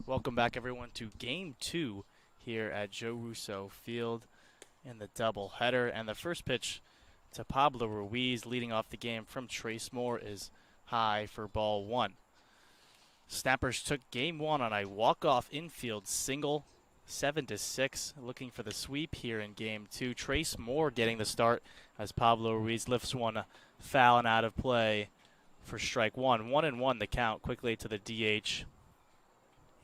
Welcome back, everyone, to Game 2 here at Joe Russo Field in the doubleheader. And the first pitch to Pablo Ruiz, leading off the game from Trace Moore, is high for ball one. Snappers took Game 1 on a walk-off infield single, 7-6, looking for the sweep here in Game 2. Trace Moore getting the start as Pablo Ruiz lifts one foul and out of play for strike one. 1-1 the count, quickly to the DH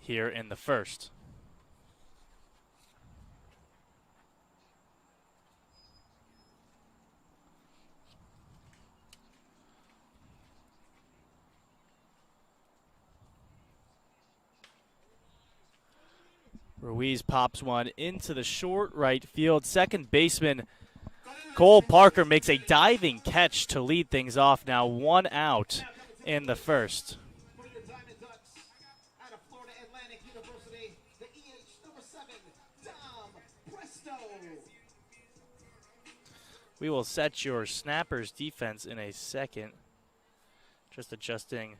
here in the first. Ruiz pops one into the short right field. Second baseman Cole Parker makes a diving catch to lead things off. Now one out in the first. We will set your Snappers defense in a second. Just adjusting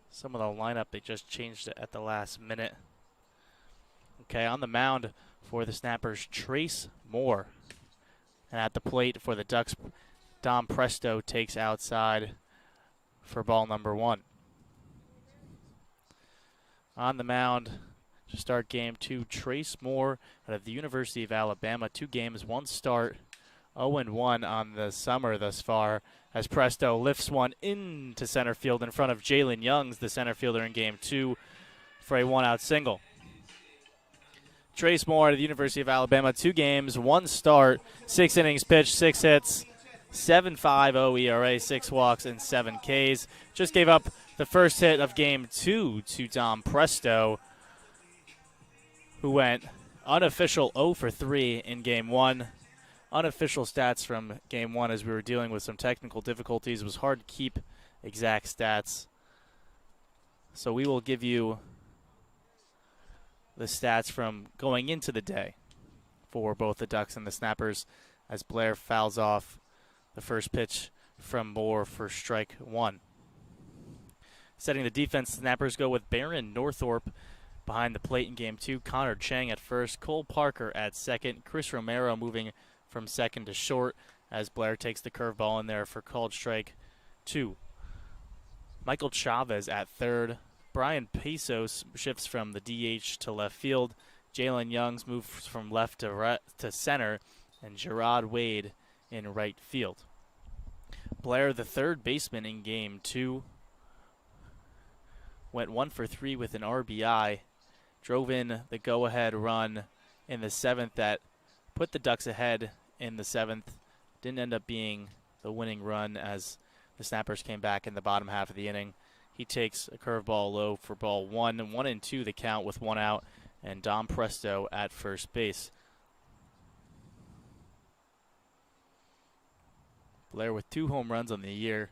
some of the lineup. They just changed it at the last minute. Okay, on the mound for the Snappers, Trace Moore. And at the plate for the Ducks, Dom Presto takes outside for ball number one. On the mound to start game two, Trace Moore out of the University of Alabama. 2 games, 1 start, 0-1 on the summer thus far, as Presto lifts one into center field in front of Jalen Youngs, the center fielder in game 2, for a 1-out single. Trace Moore out of the University of Alabama, 2 games, 1 start, 6 innings pitched, 6 hits, 7.50 ERA, 6 walks, and 7 Ks. Just gave up the first hit of game 2 to Dom Presto, who went unofficial 0 for 3 in game 1. Unofficial stats from game 1, as we were dealing with some technical difficulties. It was hard to keep exact stats. So we will give you the stats from going into the day for both the Ducks and the Snappers, as Blair fouls off the first pitch from Moore for strike one. Setting the defense, Snappers go with Baron Northorpe behind the plate in game 2. Connor Chang at first, Cole Parker at second, Chris Romero moving from second to short as Blair takes the curveball in there for called strike 2. Michael Chavez at third. Brian Pesos shifts from the DH to left field. Jalen Youngs moves from left to center, and Gerard Wade in right field. Blair, the third baseman in game 2, went 1 for 3 with an RBI, drove in the go-ahead run in the 7th that put the Ducks ahead in the 7th. Didn't end up being the winning run as the Snappers came back in the bottom half of the inning. He takes a curveball low for ball 1, 1-2 the count with 1 out, and Dom Presto at first base. Blair with 2 home runs on the year,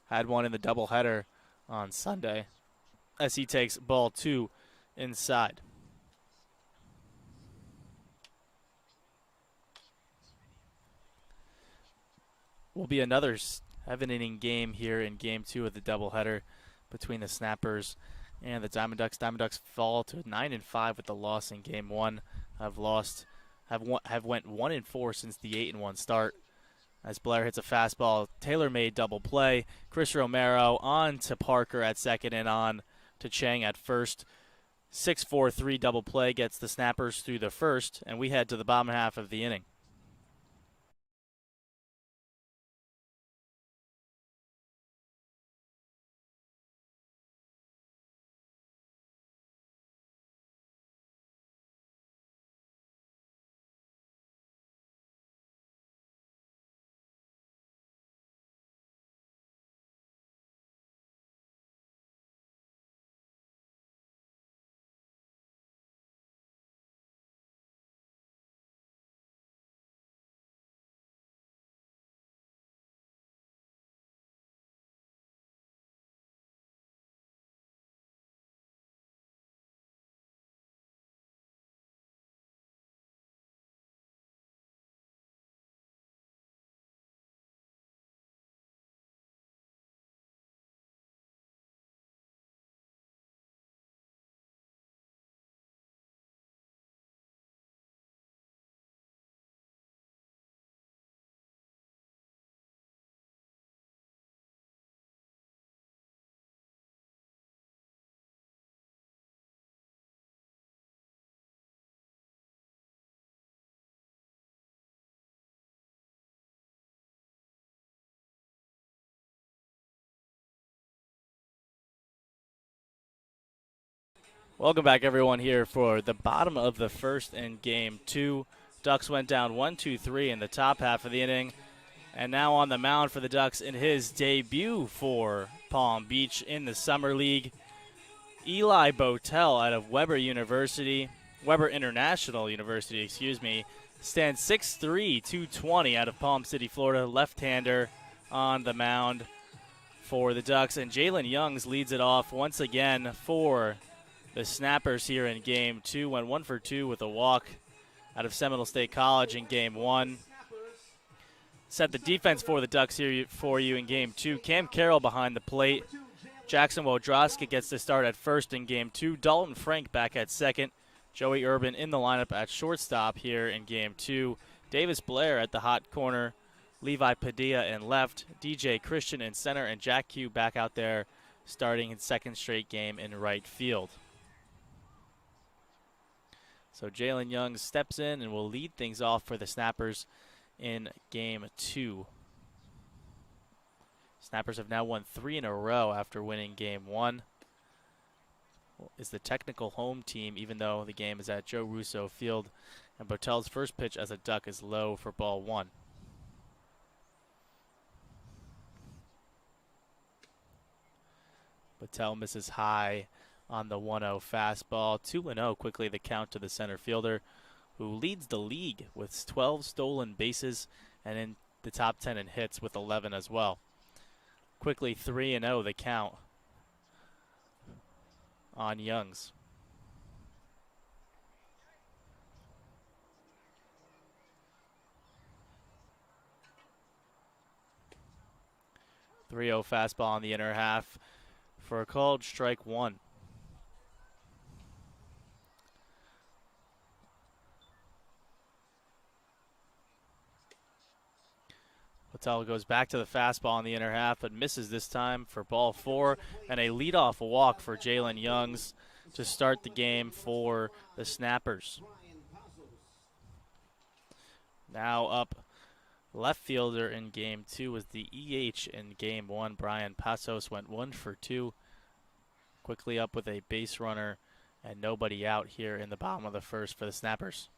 had one in the doubleheader on Sunday, as he takes ball 2 inside. Will be another 7-inning game here in game 2 of the doubleheader between the Snappers and the Diamond Ducks. Diamond Ducks fall to 9-5 with the loss in game 1. Have went 1-4 since the 8-1 start. As Blair hits a fastball, tailor-made double play. Chris Romero on to Parker at second and on to Chang at first. 6-4-3 double play gets the Snappers through the first, and we head to the bottom half of the inning. Welcome back, everyone, here for the bottom of the first in game two. Ducks went down 1-2-3 in the top half of the inning. And now on the mound for the Ducks in his debut for Palm Beach in the Summer League, Eli Botel out of Weber International University, stands 6'3", 220 out of Palm City, Florida, left-hander on the mound for the Ducks. And Jalen Youngs leads it off once again for the Snappers here in game two. Went 1 for 2 with a walk out of Seminole State College in game one. Set the defense for the Ducks here for you in game two. Cam Carroll behind the plate. Jackson Wodrowski gets to start at first in game two. Dalton Frank back at second. Joey Urban in the lineup at shortstop here in game two. Davis Blair at the hot corner. Levi Padilla in left. DJ Christian in center. And Jack Q back out there starting his second straight game in right field. So Jalen Young steps in and will lead things off for the Snappers in game two. Snappers have now won 3 in a row after winning game one. Is the technical home team, even though the game is at Joe Russo Field. And Botel's first pitch as a Duck is low for ball one. Botel misses high on the 1-0 fastball. 2-0 quickly the count to the center fielder, who leads the league with 12 stolen bases and in the top 10 in hits with 11 as well. Quickly 3-0 the count on Youngs. .30 fastball on the inner half for a called strike one. Patel goes back to the fastball on the inner half, but misses this time for ball four, and a leadoff walk for Jalen Youngs to start the game for the Snappers. Now up left fielder in game two was the EH in game one. Brian Passos went 1 for 2. Quickly up with a base runner and nobody out here in the bottom of the first for the Snappers.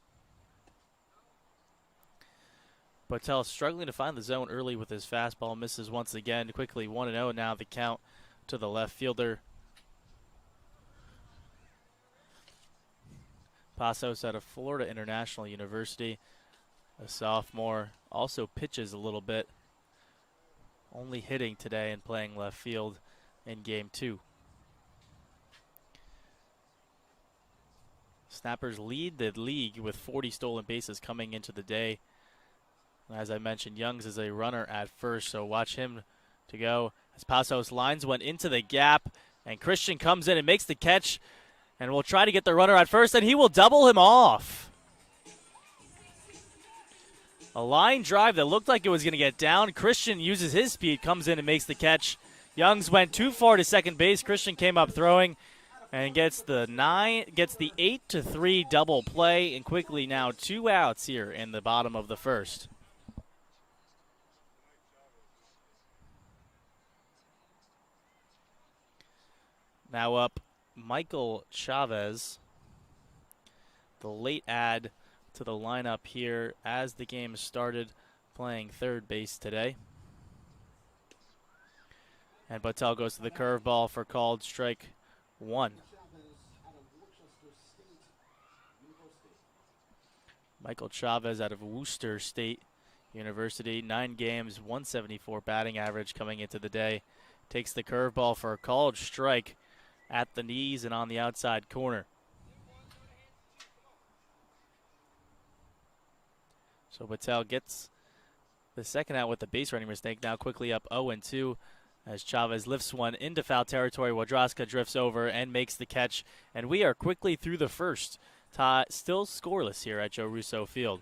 Botel struggling to find the zone early with his fastball. Misses once again. Quickly 1-0 now the count to the left fielder. Passos out of Florida International University. A sophomore. Also pitches a little bit. Only hitting today and playing left field in game two. Snappers lead the league with 40 stolen bases coming into the day. As I mentioned, Youngs is a runner at first, so watch him to go. As Passos lines went into the gap, and Christian comes in and makes the catch, and will try to get the runner at first, and he will double him off. A line drive that looked like it was going to get down. Christian uses his speed, comes in and makes the catch. Youngs went too far to second base. Christian came up throwing and gets the 8-3 double play, and quickly now 2 outs here in the bottom of the first. Now up, Michael Chavez, the late add to the lineup here as the game started, playing third base today. And Botel goes to the curveball for called strike one. Michael Chavez out of Worcester State University, 9 games, 174 batting average coming into the day. Takes the curveball for a called strike at the knees and on the outside corner. So Botel gets the second out with the base running mistake. Now quickly up 0-2 as Chavez lifts one into foul territory. Wodrowski drifts over and makes the catch. And we are quickly through the first. Still scoreless here at Joe Russo Field.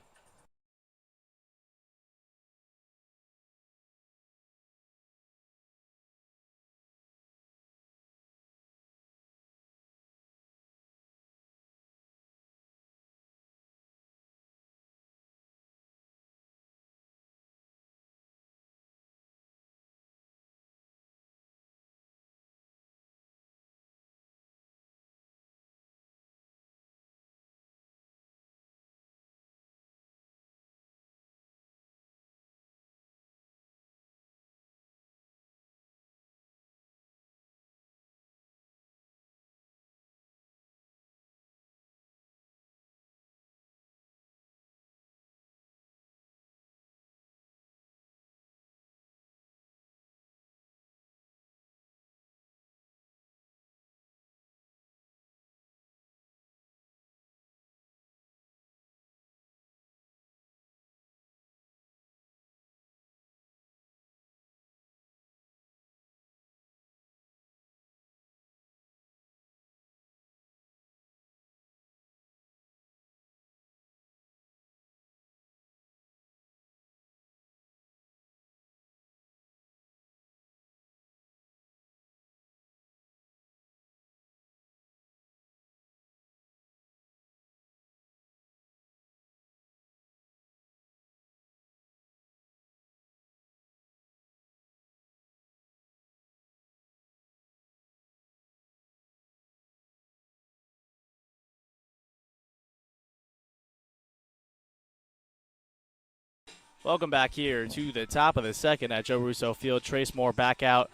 Welcome back here to the top of the second at Joe Russo Field. Trace Moore back out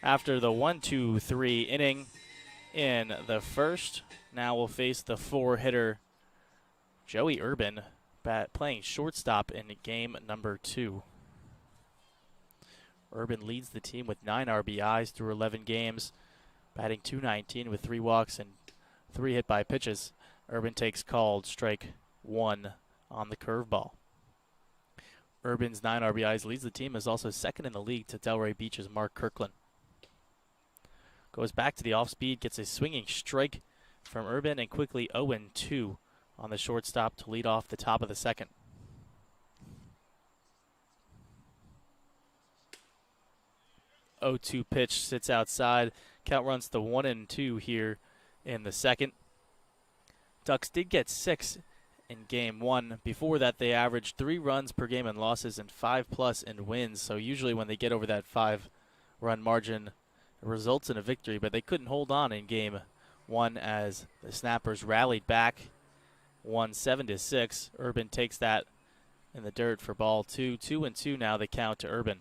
after the 1-2-3 inning in the first. Now we'll face the four-hitter Joey Urban playing shortstop in game number 2. Urban leads the team with 9 RBIs through 11 games, batting .219 with 3 walks and 3 hit by pitches. Urban takes called strike 1 on the curveball. Urban's 9 RBIs leads the team, is also second in the league to Delray Beach's Mark Kirkland. Goes back to the off-speed, gets a swinging strike from Urban, and quickly 0-2 on the shortstop to lead off the top of the second. Oh, 2 pitch sits outside. Count runs to 1-2 here in the second. Ducks did get 6 in game 1. Before that, they averaged 3 runs per game in losses and 5+ in wins. So usually when they get over that 5-run margin, it results in a victory. But they couldn't hold on in game 1 as the Snappers rallied back, won 7-6. Urban takes that in the dirt for ball 2. 2-2 now the count to Urban.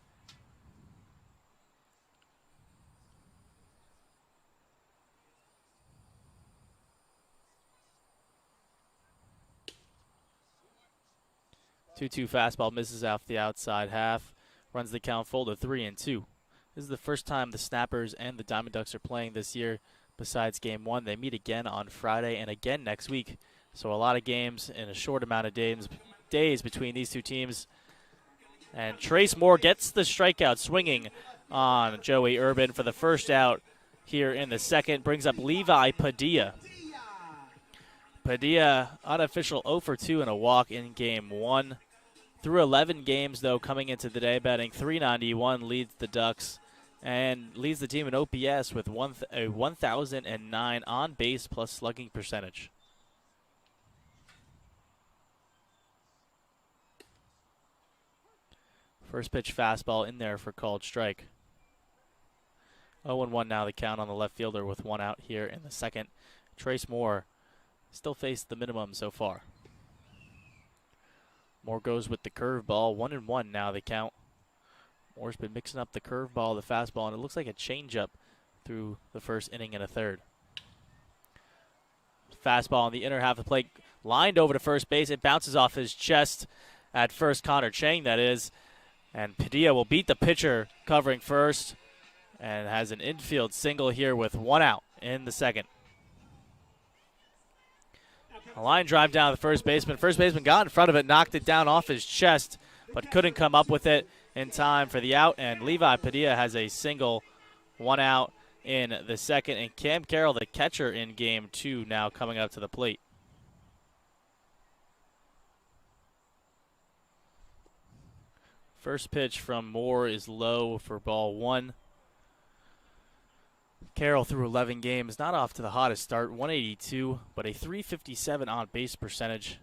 Two fastball misses off the outside half. Runs the count full to 3-2. This is the first time the Snappers and the Diamond Ducks are playing this year besides game 1. They meet again on Friday and again next week. So a lot of games in a short amount of days between these two teams. And Trace Moore gets the strikeout swinging on Joey Urban for the first out here in the second. Brings up Levi Padilla. Padilla, unofficial 0-for-2 and a walk in game 1. Through 11 games, though, coming into the day, batting .391, leads the Ducks and leads the team in OPS with a 1,009 on-base plus slugging percentage. First pitch fastball in there for called strike. 0-1 now the count on the left fielder with 1 out here in the second. Trace Moore still faced the minimum so far. Moore goes with the curveball. 1-1 now the count. Moore's been mixing up the curveball, the fastball, and it looks like a changeup through the first inning and a third. Fastball on the inner half of the plate, lined over to first base. It bounces off his chest at first, Connor Chang, that is. And Padilla will beat the pitcher covering first and has an infield single here with 1 out in the second. A line drive down to the first baseman. First baseman got in front of it, knocked it down off his chest, but couldn't come up with it in time for the out. And Levi Padilla has a single, 1 out in the second. And Cam Carroll, the catcher in game 2, now coming up to the plate. First pitch from Moore is low for ball 1. Carroll through 11 games, not off to the hottest start, 182, but a 357 on-base percentage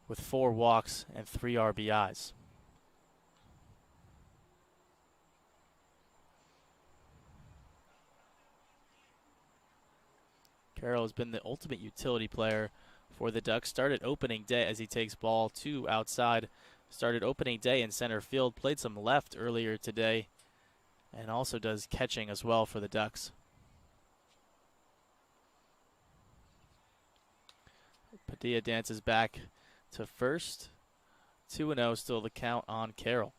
with 4 walks and 3 RBIs. Carroll has been the ultimate utility player for the Ducks. Started opening day as he takes ball 2 outside. Started opening day in center field, played some left earlier today, and also does catching as well for the Ducks. Padilla dances back to first. 2-0 still the count on Carroll.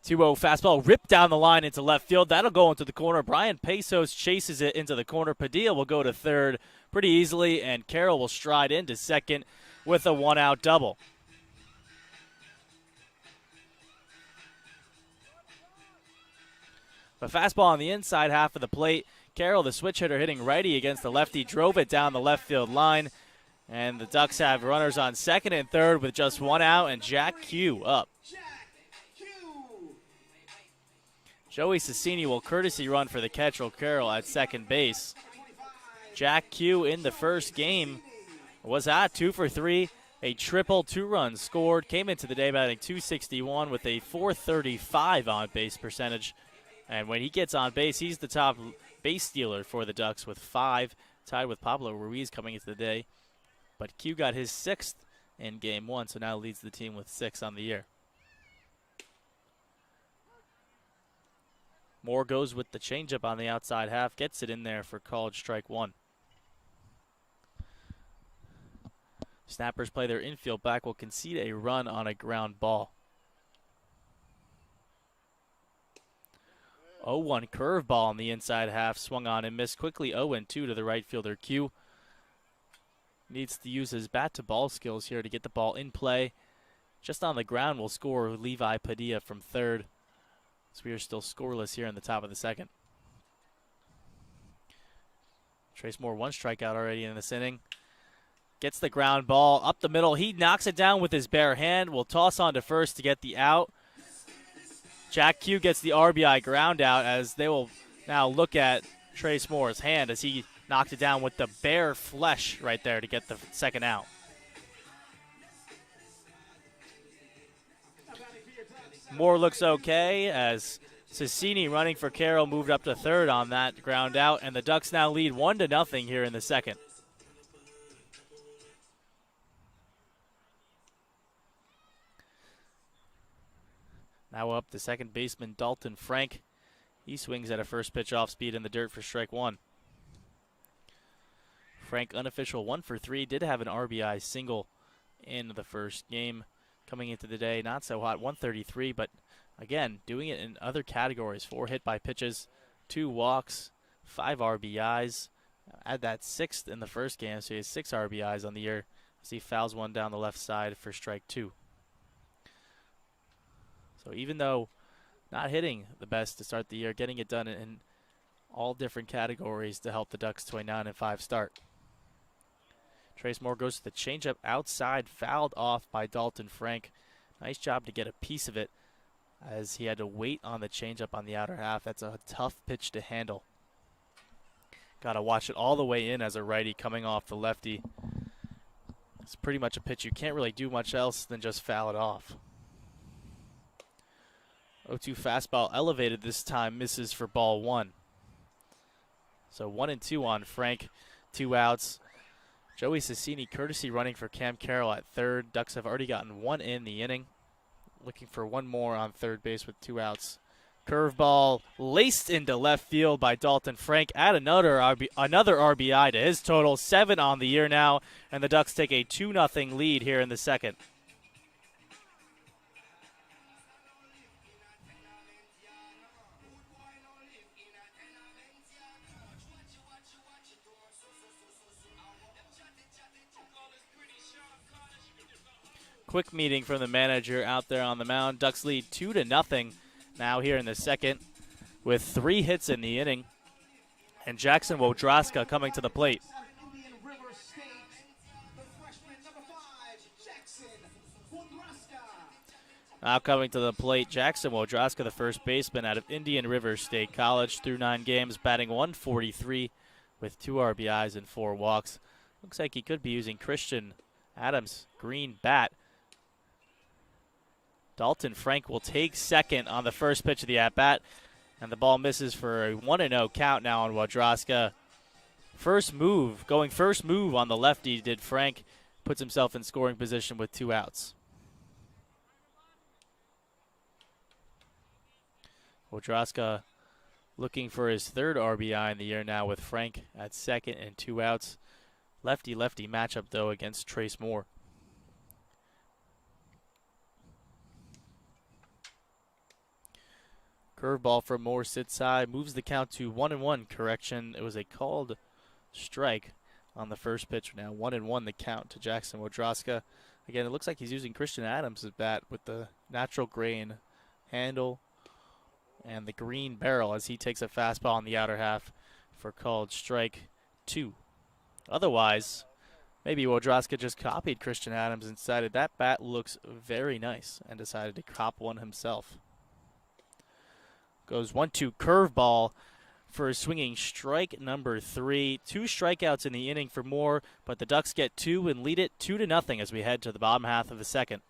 2-0 fastball ripped down the line into left field. That'll go into the corner. Brian Pesos chases it into the corner. Padilla will go to third pretty easily, and Carroll will stride into second with a 1-out double. The fastball on the inside half of the plate. Carroll, the switch hitter, hitting righty against the lefty, drove it down the left field line. And the Ducks have runners on second and third with just 1 out, and Jack Q up. Joey Cecchini will courtesy run for the catcher Carroll at second base. Jack Q in the first game was at 2 for 3, a triple, 2 runs scored, came into the day batting .261 with a .435 on base percentage. And when he gets on base, he's the top base stealer for the Ducks with 5, tied with Pablo Ruiz coming into the day. But Q got his 6th in game 1, so now leads the team with 6 on the year. Moore goes with the changeup on the outside half, gets it in there for called strike 1. Snappers play their infield back, will concede a run on a ground ball. 0-1 curveball on the inside half, swung on and missed quickly. 0-2 to the right fielder Q. Needs to use his bat to ball skills here to get the ball in play. Just on the ground will score Levi Padilla from third. So we are still scoreless here in the top of the second. Trace Moore, 1 strikeout already in this inning. Gets the ground ball up the middle. He knocks it down with his bare hand. Will toss on to first to get the out. Jack Q gets the RBI ground out as they will now look at Trace Moore's hand as he knocked it down with the bare flesh right there to get the second out. Moore looks okay as Cecchini running for Carroll moved up to third on that ground out, and the Ducks now lead 1-0 here in the second. Now up to second baseman Dalton Frank. He swings at a first pitch off speed in the dirt for strike 1. Frank, unofficial 1 for 3, did have an RBI single in the first game. Coming into the day, not so hot, 133, but again, doing it in other categories. 4 hit by pitches, 2 walks, 5 RBIs. Add that 6th in the first game, so he has 6 RBIs on the year as he fouls one down the left side for strike 2. So even though not hitting the best to start the year, getting it done in all different categories to help the Ducks to a 9-5 start. Trace Moore goes to the changeup outside, fouled off by Dalton Frank. Nice job to get a piece of it as he had to wait on the changeup on the outer half. That's a tough pitch to handle. Got to watch it all the way in as a righty coming off the lefty. It's pretty much a pitch you can't really do much else than just foul it off. 0-2 fastball elevated this time, misses for ball 1. So 1-2 on Frank, 2 outs. Joey Cecchini courtesy running for Cam Carroll at third. Ducks have already gotten 1 in the inning. Looking for 1 more on third base with 2 outs. Curveball laced into left field by Dalton Frank. Add another RBI to his total. 7 on the year now, and the Ducks take a 2-0 lead here in the second. Quick meeting from the manager out there on the mound. Ducks lead 2-0 now here in the second with 3 hits in the inning. And Jackson Wodraska coming to the plate. Now coming to the plate, Jackson Wodraska, the first baseman out of Indian River State College, through 9 games, batting .143 with 2 RBIs and 4 walks. Looks like he could be using Christian Adams' green bat. Dalton Frank will take second on the first pitch of the at-bat, and the ball misses for a 1-0 count now on Wodraska. Going first move on the lefty did Frank, puts himself in scoring position with 2 outs. Wodraska looking for his 3rd RBI in the year now with Frank at second and 2 outs. Lefty-lefty matchup, though, against Trace Moore. Curveball from Moore sits high, moves the count to 1-1. Correction, it was a called strike on the first pitch. Now 1-1 the count to Jackson Wodraska. Again, it looks like he's using Christian Adams' bat with the natural grain handle and the green barrel as he takes a fastball on the outer half for called strike 2. Otherwise, maybe Wodraska just copied Christian Adams and decided that bat looks very nice and decided to cop one himself. Goes 1-2 curveball for a swinging strike number 3. 2 strikeouts in the inning for Moore, but the Ducks get 2 and lead it 2-0 as we head to the bottom half of the second.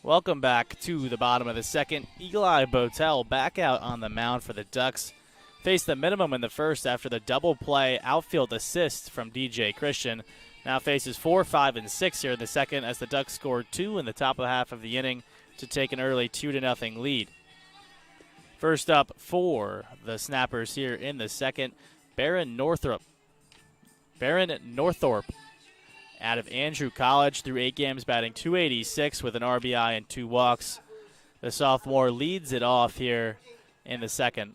Welcome back to the bottom of the second. Eli Botel back out on the mound for the Ducks. Faced the minimum in the first after the double play outfield assist from DJ Christian. Now faces 4, 5, and 6 here in the second as the Ducks scored 2 in the top of the half of the inning to take an early 2-0 lead. First up for the Snappers here in the second, Baron Northrup. Baron Northorpe out of Andrew College through 8 games, batting .286 with an RBI and 2 walks. The sophomore leads it off here in the second.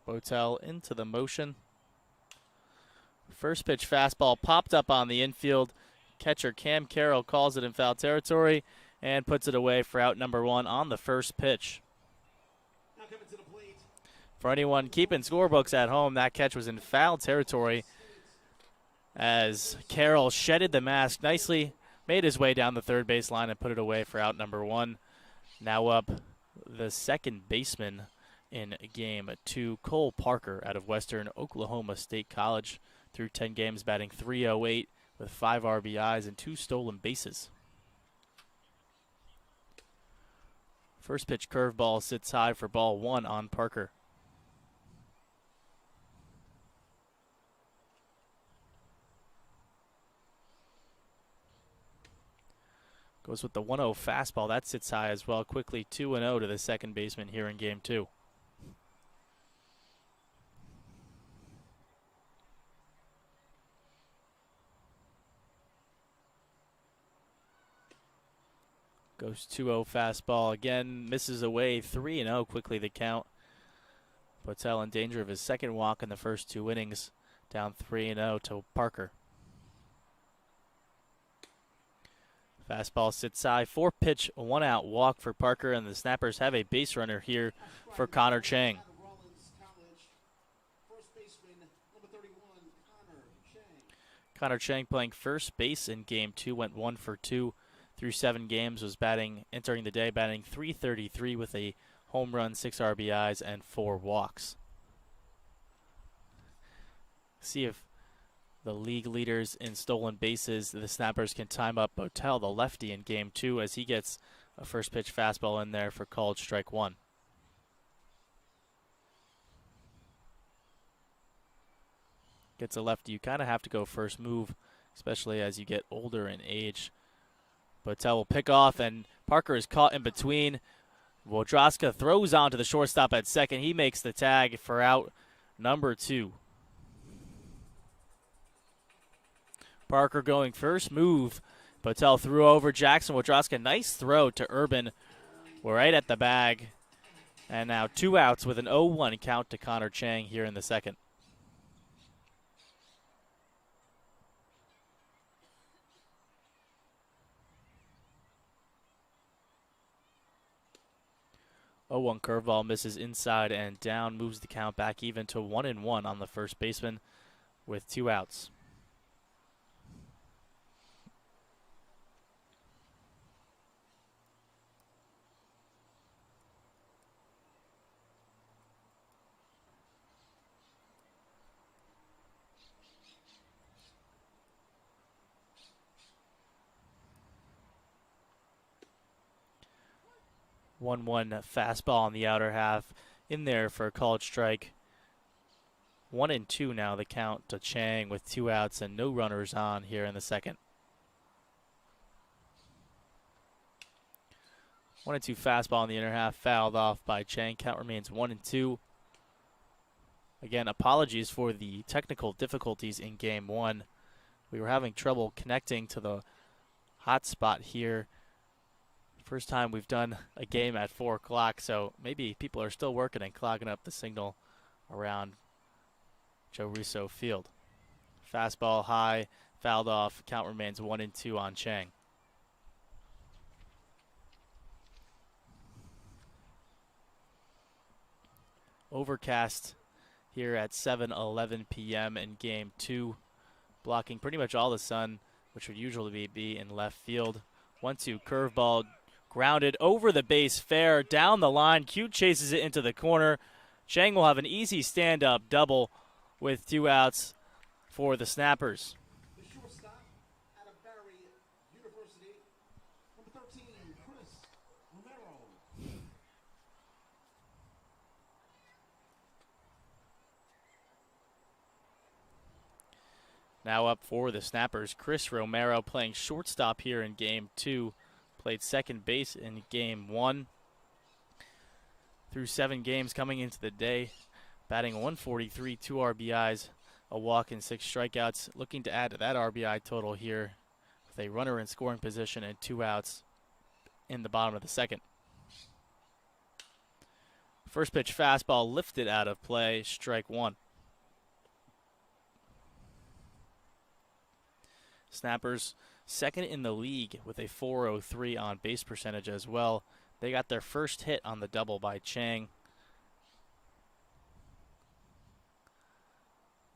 Botel into the motion. First pitch fastball popped up on the infield. Catcher Cam Carroll calls it in foul territory and puts it away for out number 1 on the first pitch. For anyone keeping scorebooks at home, that catch was in foul territory as Carroll shedded the mask nicely, made his way down the third base line and put it away for out number 1. Now up the second baseman in game 2, Cole Parker out of Western Oklahoma State College. Through 10 games, batting .308 with 5 RBIs and 2 stolen bases. First pitch curveball sits high for ball 1 on Parker. Goes with the 1-0 fastball. That sits high as well. Quickly 2-0 to the second baseman here in game 2. Goes 2-0 fastball again, misses away 3-0 quickly the count. Botel in danger of his second walk in the first 2 innings, down 3-0 to Parker. Fastball sits high, 4-pitch, 1-out walk for Parker, and the Snappers have a base runner here for Connor Chang. Connor Chang playing first base in game 2, went 1 for 2. Through 7 games, was entering the day batting .333 with a home run, 6 RBIs, and 4 walks. See if the league leaders in stolen bases, the Snappers, can time up Botel, the lefty, in game 2 as he gets a first pitch fastball in there for called strike 1. Gets a lefty, you kind of have to go first move, especially as you get older in age. Botel will pick off, and Parker is caught in between. Wodrowska throws on to the shortstop at second. He makes the tag for out number 2. Parker going first move. Botel threw over Jackson. Wodrowska, nice throw to Urban. We're right at the bag. And now 2 outs with an 0-1 count to Connor Chang here in the second. Oh, 1 curveball misses inside and down, moves the count back even to 1-1 on the first baseman with 2 outs. One fastball on the outer half in there for a called strike. 1-2 now the count to Chang with 2 outs and no runners on here in the second. 1-2 fastball in the inner half, fouled off by Chang. Count remains 1-2. Again, apologies for the technical difficulties in game 1. We were having trouble connecting to the hot spot here. First time we've done a game at 4 o'clock, so maybe people are still working and clogging up the signal around Joe Russo Field. Fastball high, fouled off. Count remains 1-2 on Chang. Overcast here at 7:11 p.m. in game 2, blocking pretty much all the sun, which would usually be in left field. 1-2 curveball grounded over the base, fair, down the line. Cute chases it into the corner. Chang will have an easy stand-up double with 2 outs for the Snappers. Now up for the Snappers, Chris Romero playing shortstop here in Game 2. Played second base in Game 1. Through 7 games coming into the day, batting 143, 2 RBIs, a walk and 6 strikeouts. Looking to add to that RBI total here with a runner in scoring position and 2 outs in the bottom of the second. First pitch fastball lifted out of play, strike 1. Snappers second in the league with a .403 on base percentage as well. They got their first hit on the double by Chang.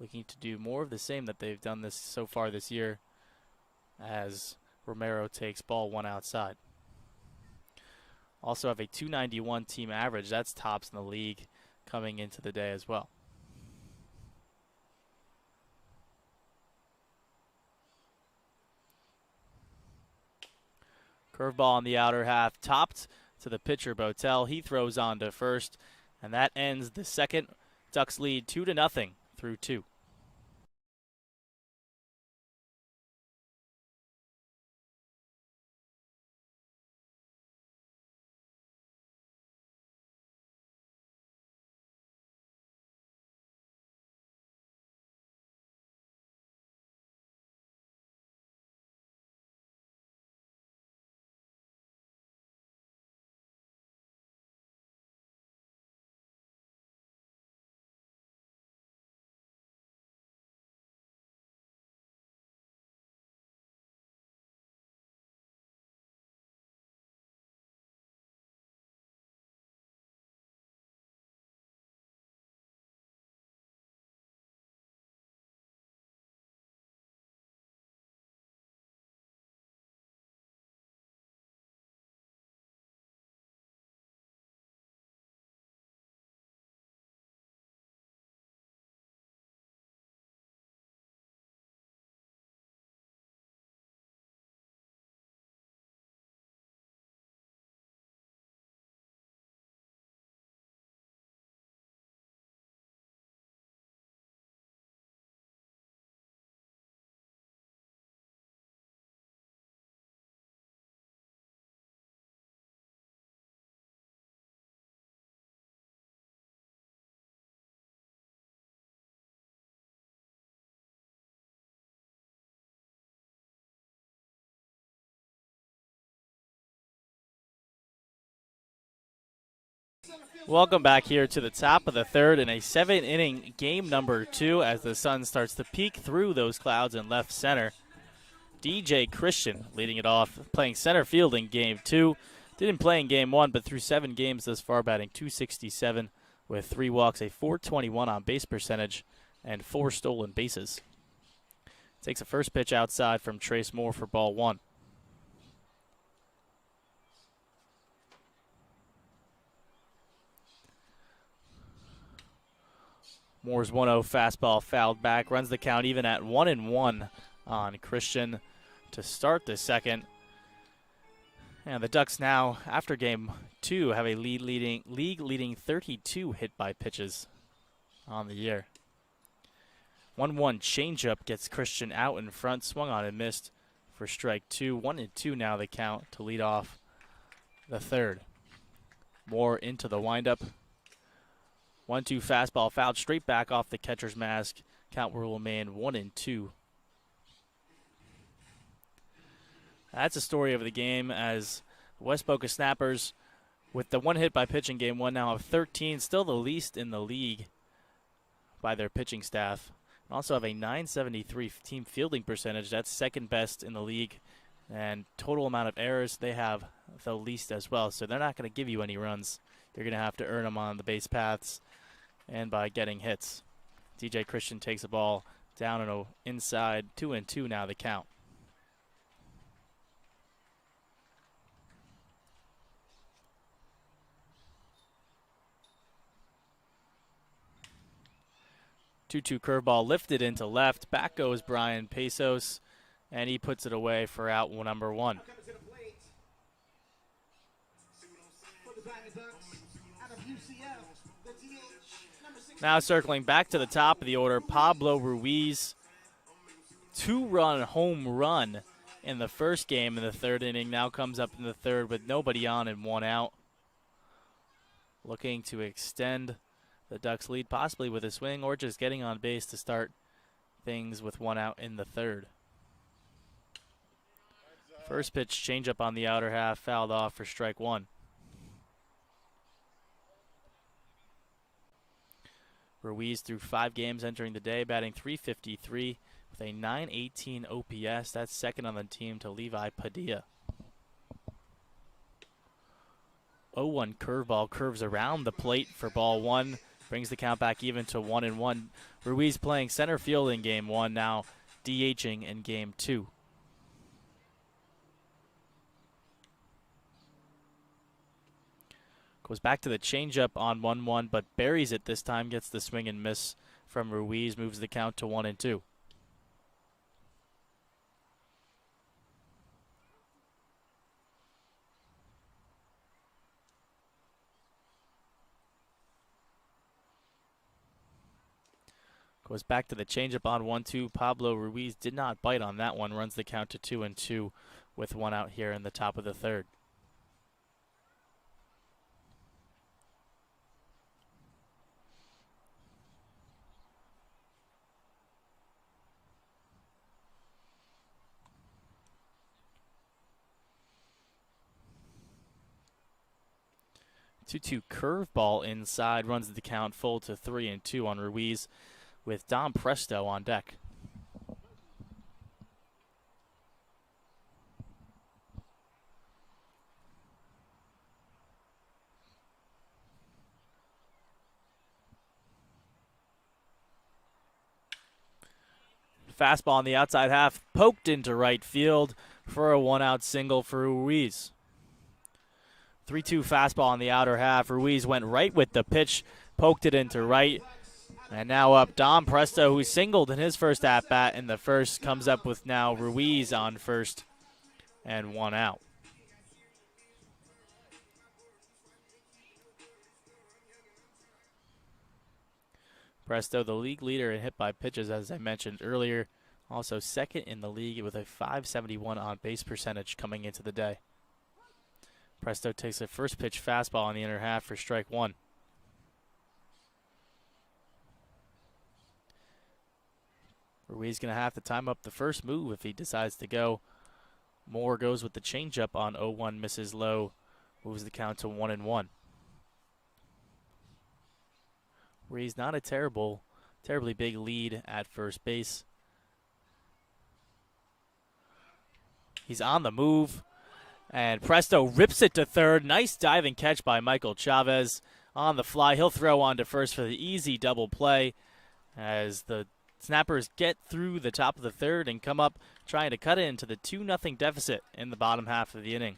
Looking to do more of the same that they've done this so far this year as Romero takes ball 1 outside. Also have a .291 team average. That's tops in the league coming into the day as well. Curveball on the outer half, topped to the pitcher Botel. He throws on to first, and that ends the second. Ducks lead 2-0 through 2. Welcome back here to the top of the third in a 7-inning game number 2 as the sun starts to peek through those clouds in left center. DJ Christian leading it off, playing center field in Game 2. Didn't play in Game 1, but through 7 games thus far, batting .267 with 3 walks, a .421 on base percentage, and 4 stolen bases. Takes a first pitch outside from Trace Moore for ball 1. Moore's 1-0 fastball fouled back, runs the count even at 1-1 on Christian to start the second. And the Ducks now, after Game 2, have a league-leading 32 hit by pitches on the year. 1-1 changeup gets Christian out in front, swung on and missed for strike 2. 1-2 now the count to lead off the third. Moore into the windup. 1-2 fastball fouled straight back off the catcher's mask. Count will remain 1-2. That's the story of the game as West Boca Snappers, with the 1 hit by pitch in Game 1, now have 13, still the least in the league by their pitching staff. And also have a .973 team fielding percentage. That's second best in the league. And total amount of errors, they have the least as well. So they're not going to give you any runs. You're going to have to earn them on the base paths and by getting hits. DJ Christian takes the ball down and inside. 2-2 now the count. 2-2 curveball lifted into left. Back goes Brian Pesos, and he puts it away for out number 1. Now circling back to the top of the order, Pablo Ruiz. 2-run home run in the first game in the third inning. Now comes up in the third with nobody on and 1 out. Looking to extend the Ducks' lead, possibly with a swing or just getting on base to start things with 1 out in the third. First pitch changeup on the outer half, fouled off for strike 1. Ruiz through 5 games entering the day, batting .353 with a .918 OPS. That's second on the team to Levi Padilla. 0-1 curveball curves around the plate for ball 1. Brings the count back even to 1-1. Ruiz playing center field in game 1, now DHing in game 2. Goes back to the changeup on 1-1, but buries it this time, gets the swing and miss from Ruiz, moves the count to 1-2. Goes back to the changeup on 1-2. Pablo Ruiz did not bite on that one, runs the count to 2-2 with 1 out here in the top of the third. Two-two curveball inside, runs the count full to 3-2 on Ruiz with Dom Presto on deck. Fastball on the outside half, poked into right field for a 1-out single for Ruiz. 3-2 fastball on the outer half. Ruiz went right with the pitch, poked it into right. And now up Dom Presto, who singled in his first at-bat in the first, comes up with now Ruiz on first and 1 out. Presto, the league leader in hit by pitches, as I mentioned earlier. Also second in the league with a .571 on-base percentage coming into the day. Presto takes a first pitch fastball on the inner half for strike 1. Ruiz going to have to time up the first move if he decides to go. Moore goes with the changeup on 0-1, misses low, moves the count to 1-1. Ruiz not a terribly big lead at first base. He's on the move. And Presto rips it to third. Nice diving catch by Michael Chavez on the fly. He'll throw on to first for the easy double play as the Snappers get through the top of the third and come up trying to cut it into the 2-0 deficit in the bottom half of the inning.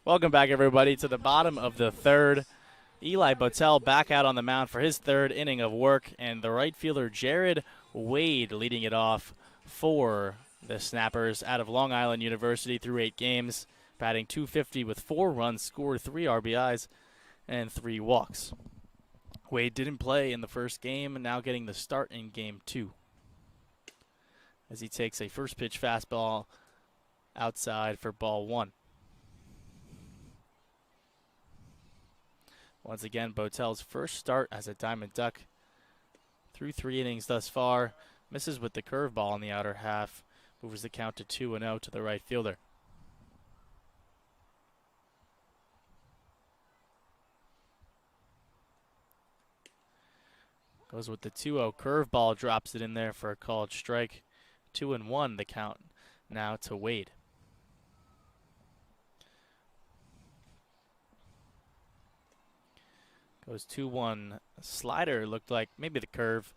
Welcome back, everybody, to the bottom of the third. Eli Botel back out on the mound for his third inning of work, and the right fielder Jared Wade leading it off for the Snappers out of Long Island University through 8 games, batting .250 with 4 runs scored, 3 RBIs, and 3 walks. Wade didn't play in the first game, and now getting the start in game 2 as he takes a first pitch fastball outside for ball 1. Once again, Botel's first start as a Diamond Duck. Through 3 innings thus far, misses with the curveball in the outer half, moves the count to 2-0 to the right fielder. Goes with the 2-0 curveball, drops it in there for a called strike. 2-1 the count now to Wade. Goes 2-1 slider, looked like maybe the curve.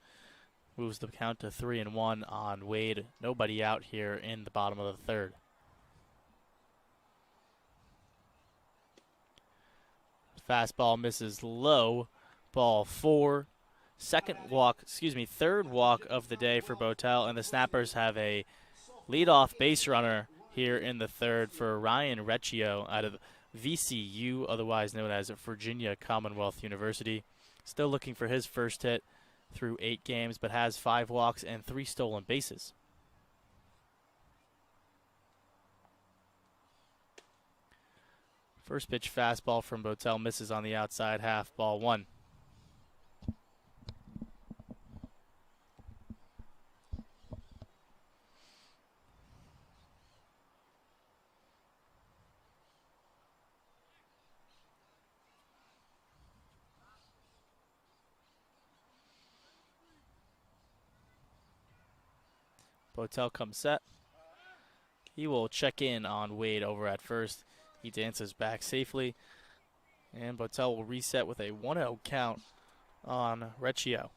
Moves the count to 3-1 on Wade. Nobody out here in the bottom of the third. Fastball misses low. Ball 4. Third walk of the day for Botel, and the Snappers have a leadoff base runner here in the third for Ryan Recchio out of VCU, otherwise known as Virginia Commonwealth University. Still looking for his first hit through 8 games, but has 5 walks and 3 stolen bases. First pitch fastball from Botel misses on the outside half, ball 1. Botel comes set. He will check in on Wade over at first. He dances back safely. And Botel will reset with a 1-0 count on Recchio.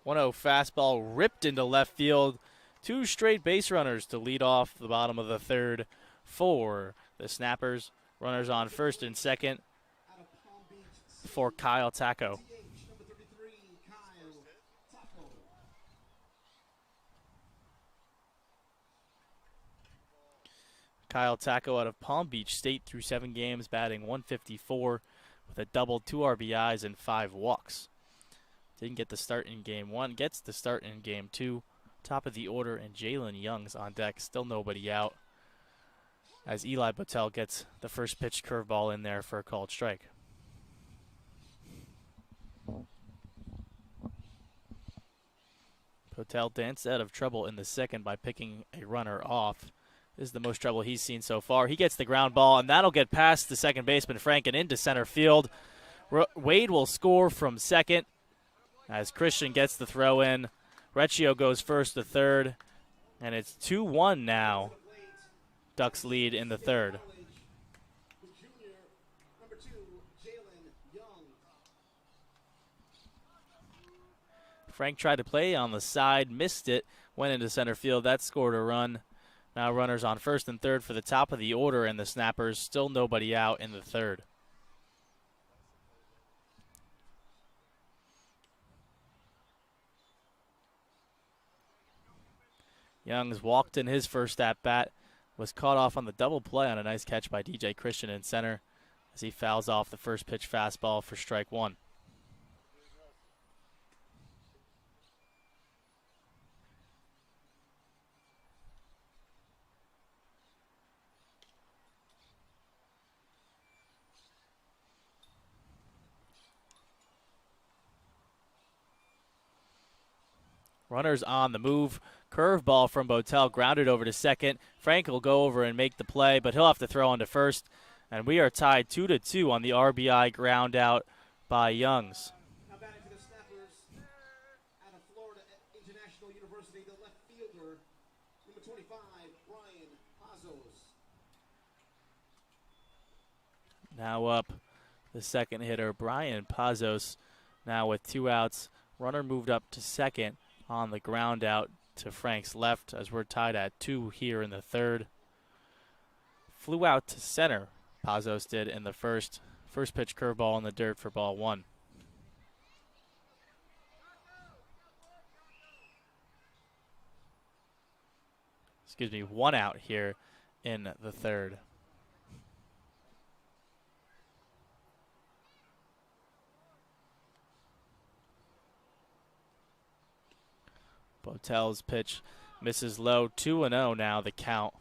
1-0 fastball ripped into left field. 2 straight base runners to lead off the bottom of the third for the Snappers. Runners on first and second for Kyle Taco. Kyle Taco out of Palm Beach State through 7 games, batting .154 with a double, 2 RBIs, and 5 walks. Didn't get the start in game 1, gets the start in game 2. Top of the order, and Jalen Young's on deck. Still nobody out as Eli Botel gets the first pitch curveball in there for a called strike. Botel danced out of trouble in the second by picking a runner off. This is the most trouble he's seen so far. He gets the ground ball, and that'll get past the second baseman Frank and into center field. Wade will score from second as Christian gets the throw in. Recchio goes first to third, and it's 2-1 now. Ducks lead in the third. Frank tried to play on the side, missed it, went into center field. That scored a run. Now runners on first and third for the top of the order, and the Snappers still nobody out in the third. Young's walked in his first at-bat, was caught off on the double play on a nice catch by DJ Christian in center as he fouls off the first pitch fastball for strike 1. Runners on the move. Curveball from Botel, grounded over to second. Frank will go over and make the play, but he'll have to throw on to first. And we are tied 2-2 on the RBI ground out by Youngs. Now batting for the Snappers out of Florida International University, the left fielder, number 25, Brian Pazos. Now up the second hitter, Brian Pazos, now with 2 outs. Runner moved up to second on the ground out to Frank's left as we're tied at 2 here in the third. Flew out to center, Pazos did in the first. First pitch curveball in the dirt for ball 1. Excuse me, 1 out here in the third. Botel's pitch misses low, 2-0 now the count.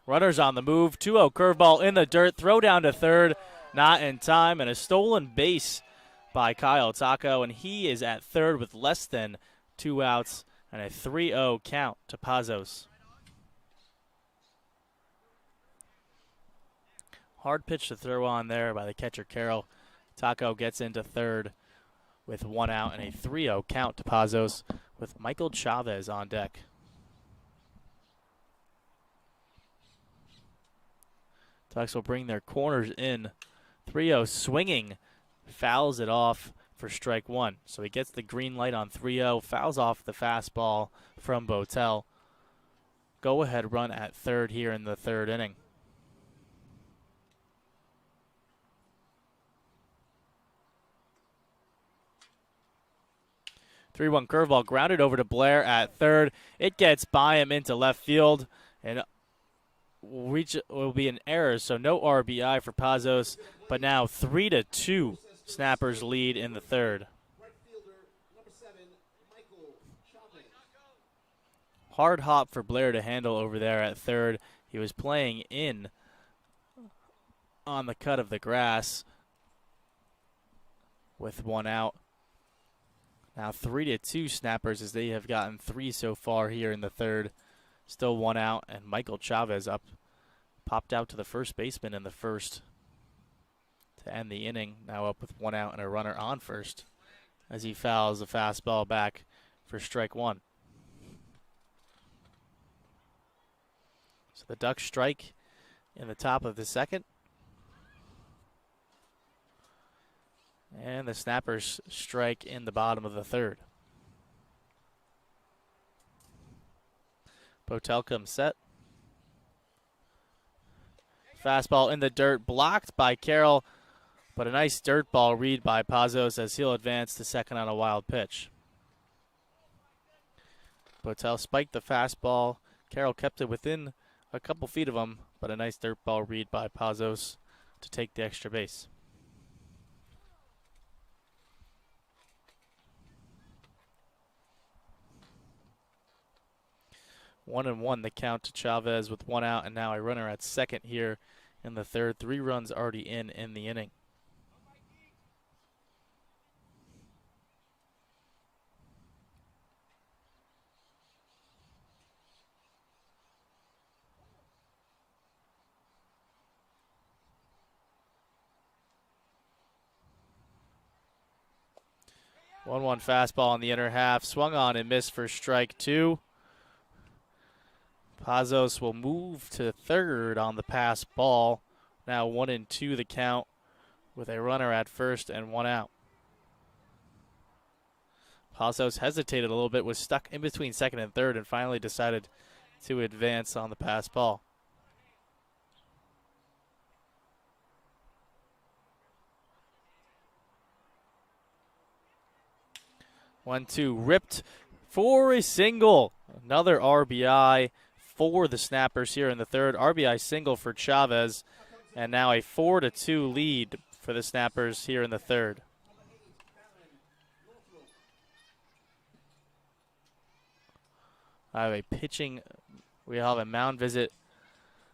Runners on the move, 2-0 curveball in the dirt, throw down to third, not in time, and a stolen base by Kyle Taco, and he is at third with less than 2 outs and a 3-0 count to Pazos. Hard pitch to throw on there by the catcher Carroll. Taco gets into third with 1 out and a 3-0 count to Pazos with Michael Chavez on deck. Ducks will bring their corners in. 3-0 swinging, fouls it off for strike 1. So he gets the green light on 3-0, fouls off the fastball from Botel. Go ahead run at third here in the third inning. Three-one curveball grounded over to Blair at third. It gets by him into left field, and will be an error, so no RBI for Pazos, but now 3-2 Snappers lead in the third. Hard hop for Blair to handle over there at third. He was playing in on the cut of the grass with 1 out. Now 3-2 Snappers as they have gotten 3 so far here in the third. Still 1 out, and Michael Chavez popped out to the first baseman in the first to end the inning. Now up with 1 out and a runner on first as he fouls the fastball back for strike 1. So the Ducks strike in the top of the second. And the Snappers strike in the bottom of the third. Botel comes set. Fastball in the dirt, blocked by Carroll, but a nice dirt ball read by Pazos as he'll advance to second on a wild pitch. Botel spiked the fastball. Carroll kept it within a couple feet of him, but a nice dirt ball read by Pazos to take the extra base. One and one the count to Chavez with 1 out, and now a runner at second here in the third. 3 runs already in the inning. One fastball in the inner half, swung on and missed for strike 2. Pazos will move to third on the pass ball. Now 1-2 the count with a runner at first and 1 out. Pazos hesitated a little bit, was stuck in between second and third, and finally decided to advance on the pass ball. One, two, ripped for a single. Another RBI for the Snappers here in the third. RBI single for Chavez, and now a 4-2 lead for the Snappers here in the third. We have a mound visit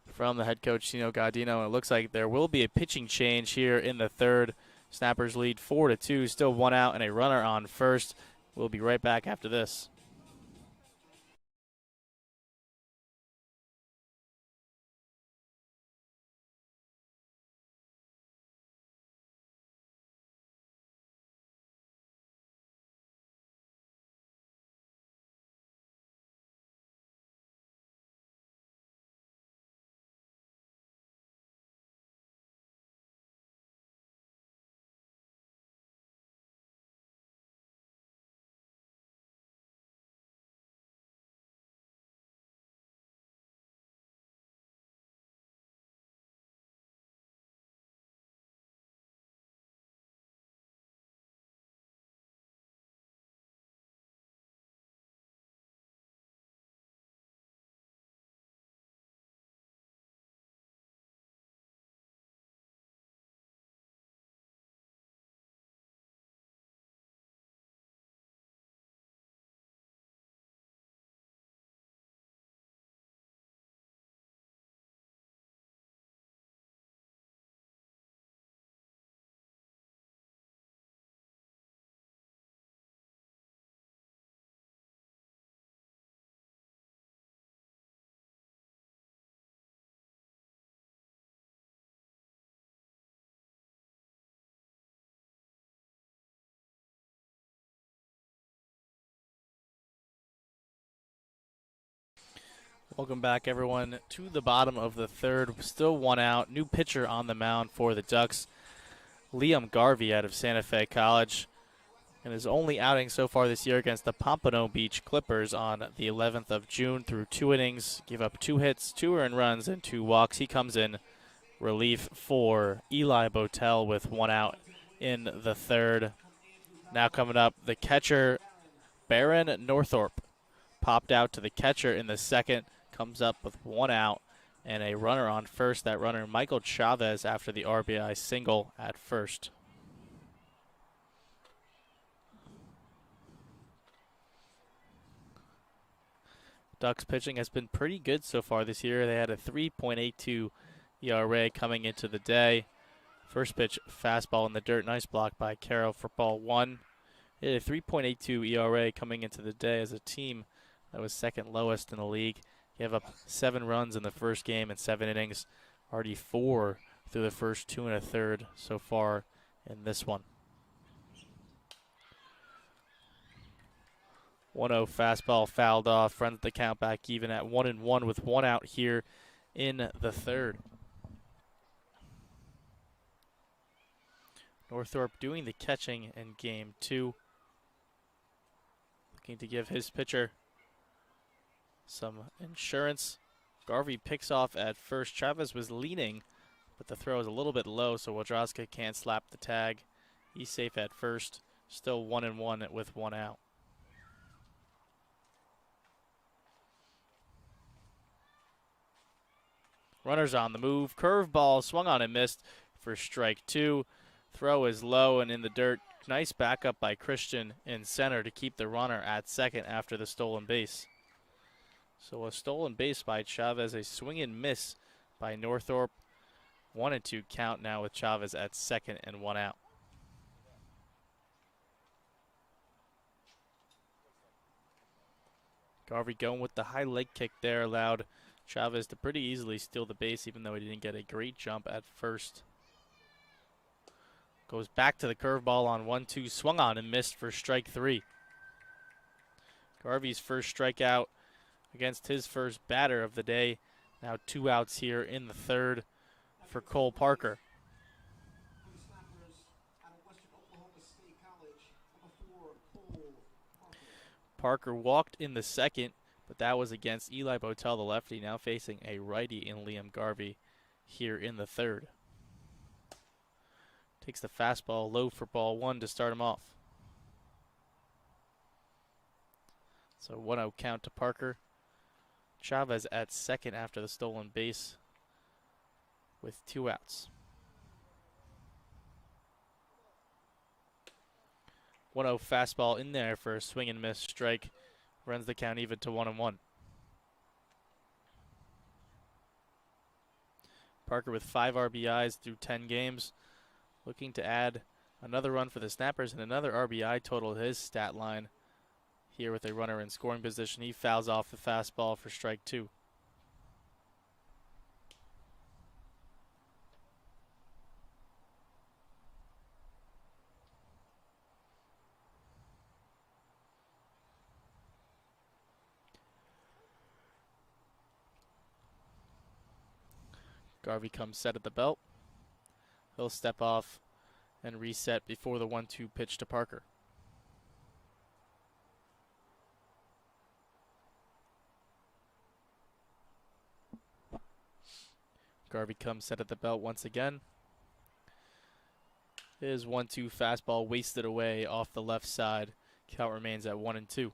from the head coach, Tino Gaudino, and it looks like there will be a pitching change here in the third. Snappers lead 4-2, still 1 out and a runner on first. We'll be right back after this. Welcome back, everyone, to the bottom of the third. Still one out. New pitcher on the mound for the Ducks, Liam Garvey out of Santa Fe College. And his only outing so far this year against the Pompano Beach Clippers on the 11th of June through 2 innings. Gave up 2 hits, 2 earned runs, and 2 walks. He comes in relief for Eli Botel with 1 out in the third. Now coming up, the catcher, Baron Northorpe, popped out to the catcher in the second. Comes up with 1 out and a runner on first. That runner, Michael Chavez, after the RBI single at first. Ducks pitching has been pretty good so far this year. They had a 3.82 ERA coming into the day. First pitch, fastball in the dirt. Nice block by Carroll for ball 1. They had a 3.82 ERA coming into the day as a team that was second lowest in the league. Gave up 7 runs in the first game in 7 innings. Already 4 through the first 2 1/3 so far in this one. 1-0 fastball fouled off. Runs the count back even at 1-1 with 1 out here in the third. Northorpe doing the catching in game 2. Looking to give his pitcher some insurance. Garvey picks off at first. Chavez was leaning, but the throw is a little bit low, so Wodrowska can't slap the tag. He's safe at first. Still 1-1 with 1 out. Runners on the move. Curveball swung on and missed for strike 2. Throw is low and in the dirt. Nice backup by Christian in center to keep the runner at second after the stolen base. So a stolen base by Chavez, a swing and miss by Northorpe. 1-2 count now with Chavez at second and 1 out. Garvey going with the high leg kick there allowed Chavez to pretty easily steal the base, even though he didn't get a great jump at first. Goes back to the curveball on 1-2, swung on and missed for strike 3. Garvey's first strikeout against his first batter of the day. Now 2 outs here in the third for Cole Parker. Parker walked in the second, but that was against Eli Botel, the lefty, now facing a righty in Liam Garvey here in the third. Takes the fastball low for ball 1 to start him off. So 1-0 count to Parker. Chavez at second after the stolen base with 2 outs. 1-0 fastball in there for a swing and miss strike. Runs the count even to 1-1. Parker with 5 RBIs through 10 games. Looking to add another run for the Snappers and another RBI total to his stat line. Here with a runner in scoring position, he fouls off the fastball for strike 2. Garvey comes set at the belt. He'll step off and reset before the 1-2 pitch to Parker. Garvey comes set at the belt once again. His 1-2 fastball wasted away off the left side. Count remains at 1-2.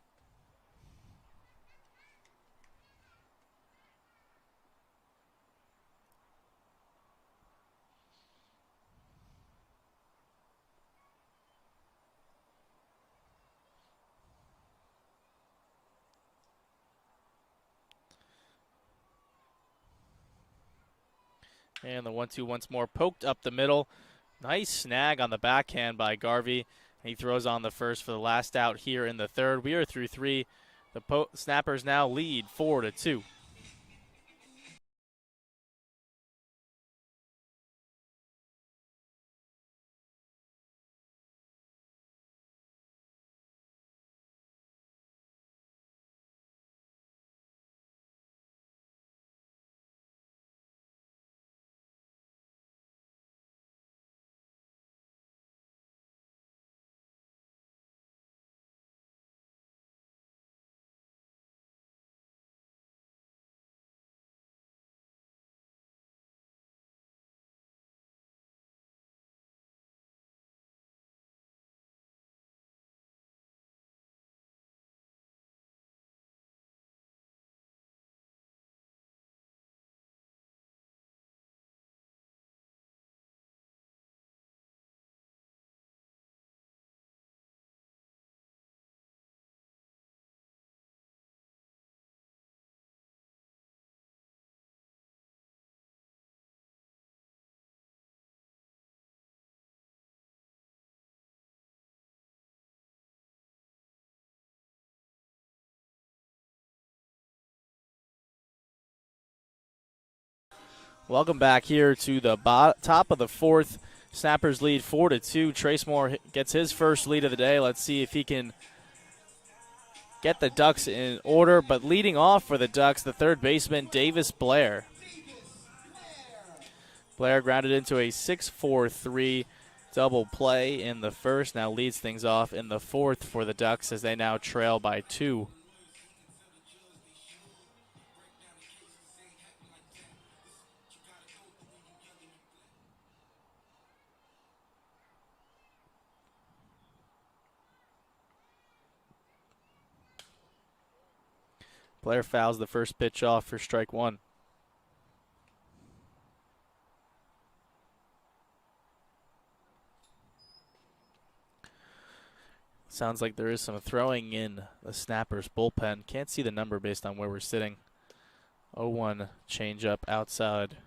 And the 1-2 once more poked up the middle. Nice snag on the backhand by Garvey. He throws on the first for the last out here in the third. We are through 3. The Snappers now lead 4-2. Welcome back here to the top of the fourth. Snappers lead 4-2. Trace Moore gets his first lead of the day. Let's see if he can get the Ducks in order. But leading off for the Ducks, the third baseman, Davis Blair. Blair grounded into a 6-4-3 double play in the first. Now leads things off in the fourth for the Ducks as they now trail by 2. Blair fouls the first pitch off for strike 1. Sounds like there is some throwing in the Snappers bullpen. Can't see the number based on where we're sitting. 0-1 changeup outside.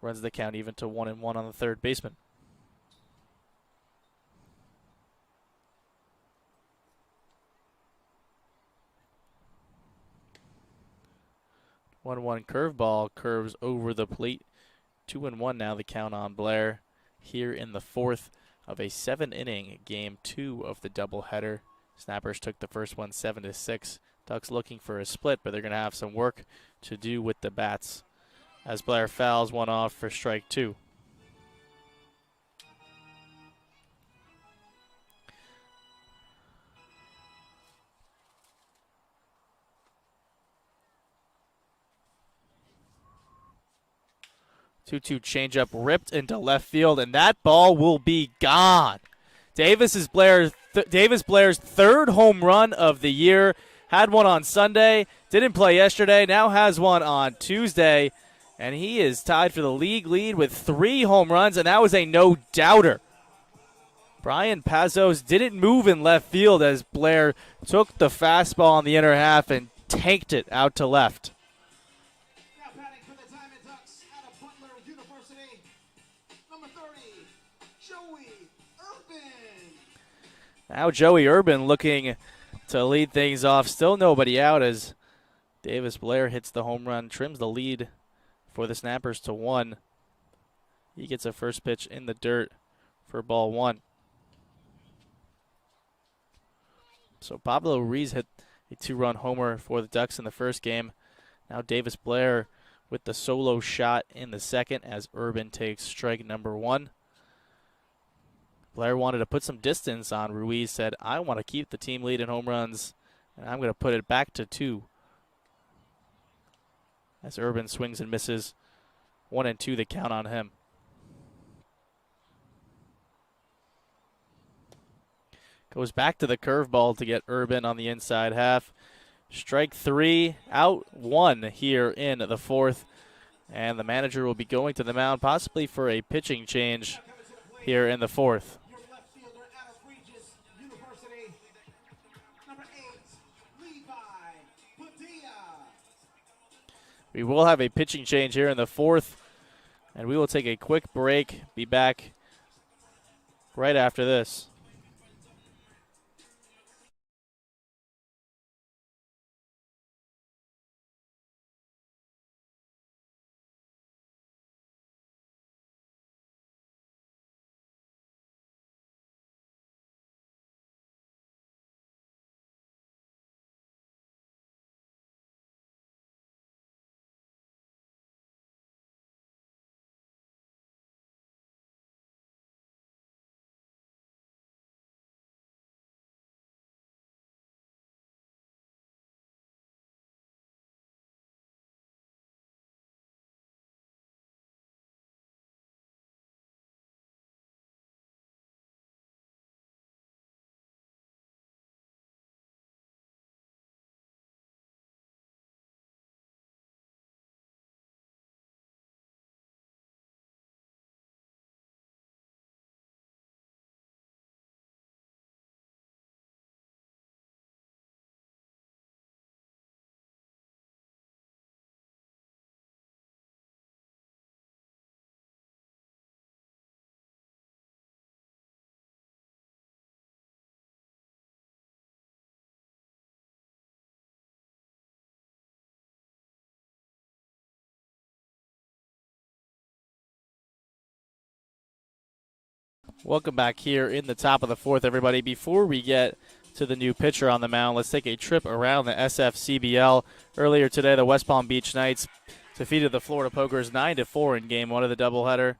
Runs the count even to 1-1 on the third baseman. 1-1 curveball curves over the plate. 2-1 now the count on Blair here in the fourth of a 7-inning game 2 of the doubleheader. Snappers took the first one 7-6. Ducks looking for a split, but they're going to have some work to do with the bats as Blair fouls one off for strike 2. Two-two changeup ripped into left field, and that ball will be gone. Davis Blair's third home run of the year. Had one on Sunday, didn't play yesterday, now has one on Tuesday, and he is tied for the league lead with 3 home runs, and that was a no-doubter. Brian Pazos didn't move in left field as Blair took the fastball on the inner half and tanked it out to left. Now Joey Urban looking to lead things off. Still nobody out as Davis Blair hits the home run, trims the lead for the Snappers to 1. He gets a first pitch in the dirt for ball 1. So Pablo Ruiz hit a 2-run homer for the Ducks in the first game. Now Davis Blair with the solo shot in the second as Urban takes strike number 1. Blair wanted to put some distance on Ruiz, said, I want to keep the team lead in home runs, and I'm going to put it back to 2. As Urban swings and misses, 1-2 the count on him. Goes back to the curveball to get Urban on the inside half. Strike 3, out 1 here in the fourth, and the manager will be going to the mound possibly for a pitching change here in the fourth. We will have a pitching change here in the fourth, and we will take a quick break. Be back right after this. Welcome back here in the top of the fourth, everybody. Before we get to the new pitcher on the mound, let's take a trip around the SFCBL. Earlier today, the West Palm Beach Knights defeated the Florida Pokers 9-4 in game one of the doubleheader.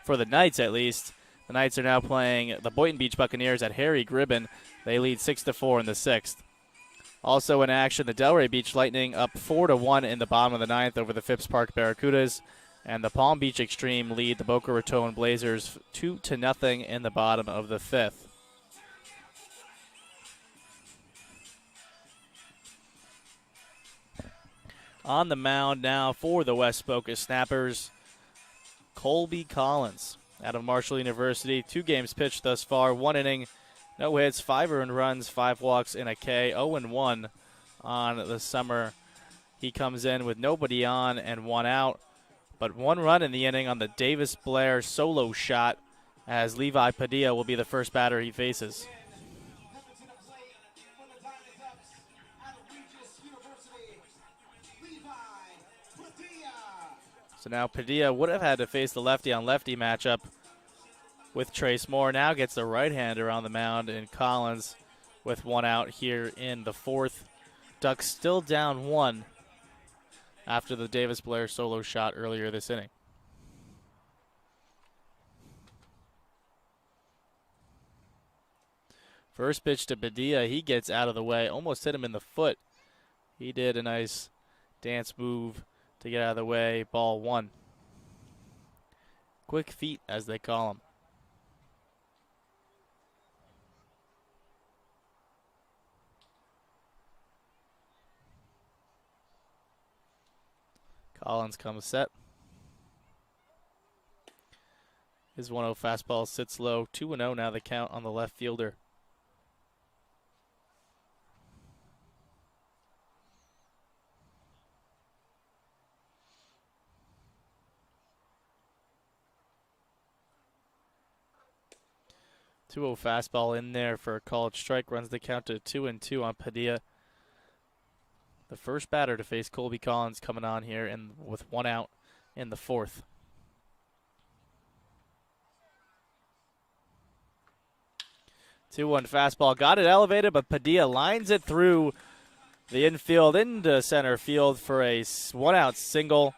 For the Knights, at least, the Knights are now playing the Boynton Beach Buccaneers at Harry Gribben. They lead 6-4 in the sixth. Also in action, the Delray Beach Lightning up 4-1 in the bottom of the ninth over the Phipps Park Barracudas. And the Palm Beach Extreme lead the Boca Raton Blazers 2-0 in the bottom of the fifth. On the mound now for the West Boca Snappers, Colby Collins out of Marshall University. 2 games pitched thus far, 1 inning, no hits, 5 earned runs, 5 walks, and a K. 0-1 on the summer. He comes in with nobody on and 1 out. But 1 run in the inning on the Davis Blair solo shot, as Levi Padilla will be the first batter he faces. So now Padilla would have had to face the lefty-on-lefty matchup with Trace Moore. Now gets the right-hander on the mound, and Collins with 1 out here in the fourth. Ducks still down 1. After the Davis Blair solo shot earlier this inning. First pitch to Padilla, he gets out of the way, almost hit him in the foot. He did a nice dance move to get out of the way, ball 1. Quick feet, as they call him. Collins comes set. His 1-0 fastball sits low. 2-0 now the count on the left fielder. Two-0 fastball in there for a called strike. Runs the count to 2-2 on Padilla. The first batter to face Colby Collins coming on here and with 1 out in the fourth. Two-one fastball. Got it elevated, but Padilla lines it through the infield into center field for a 1-out single.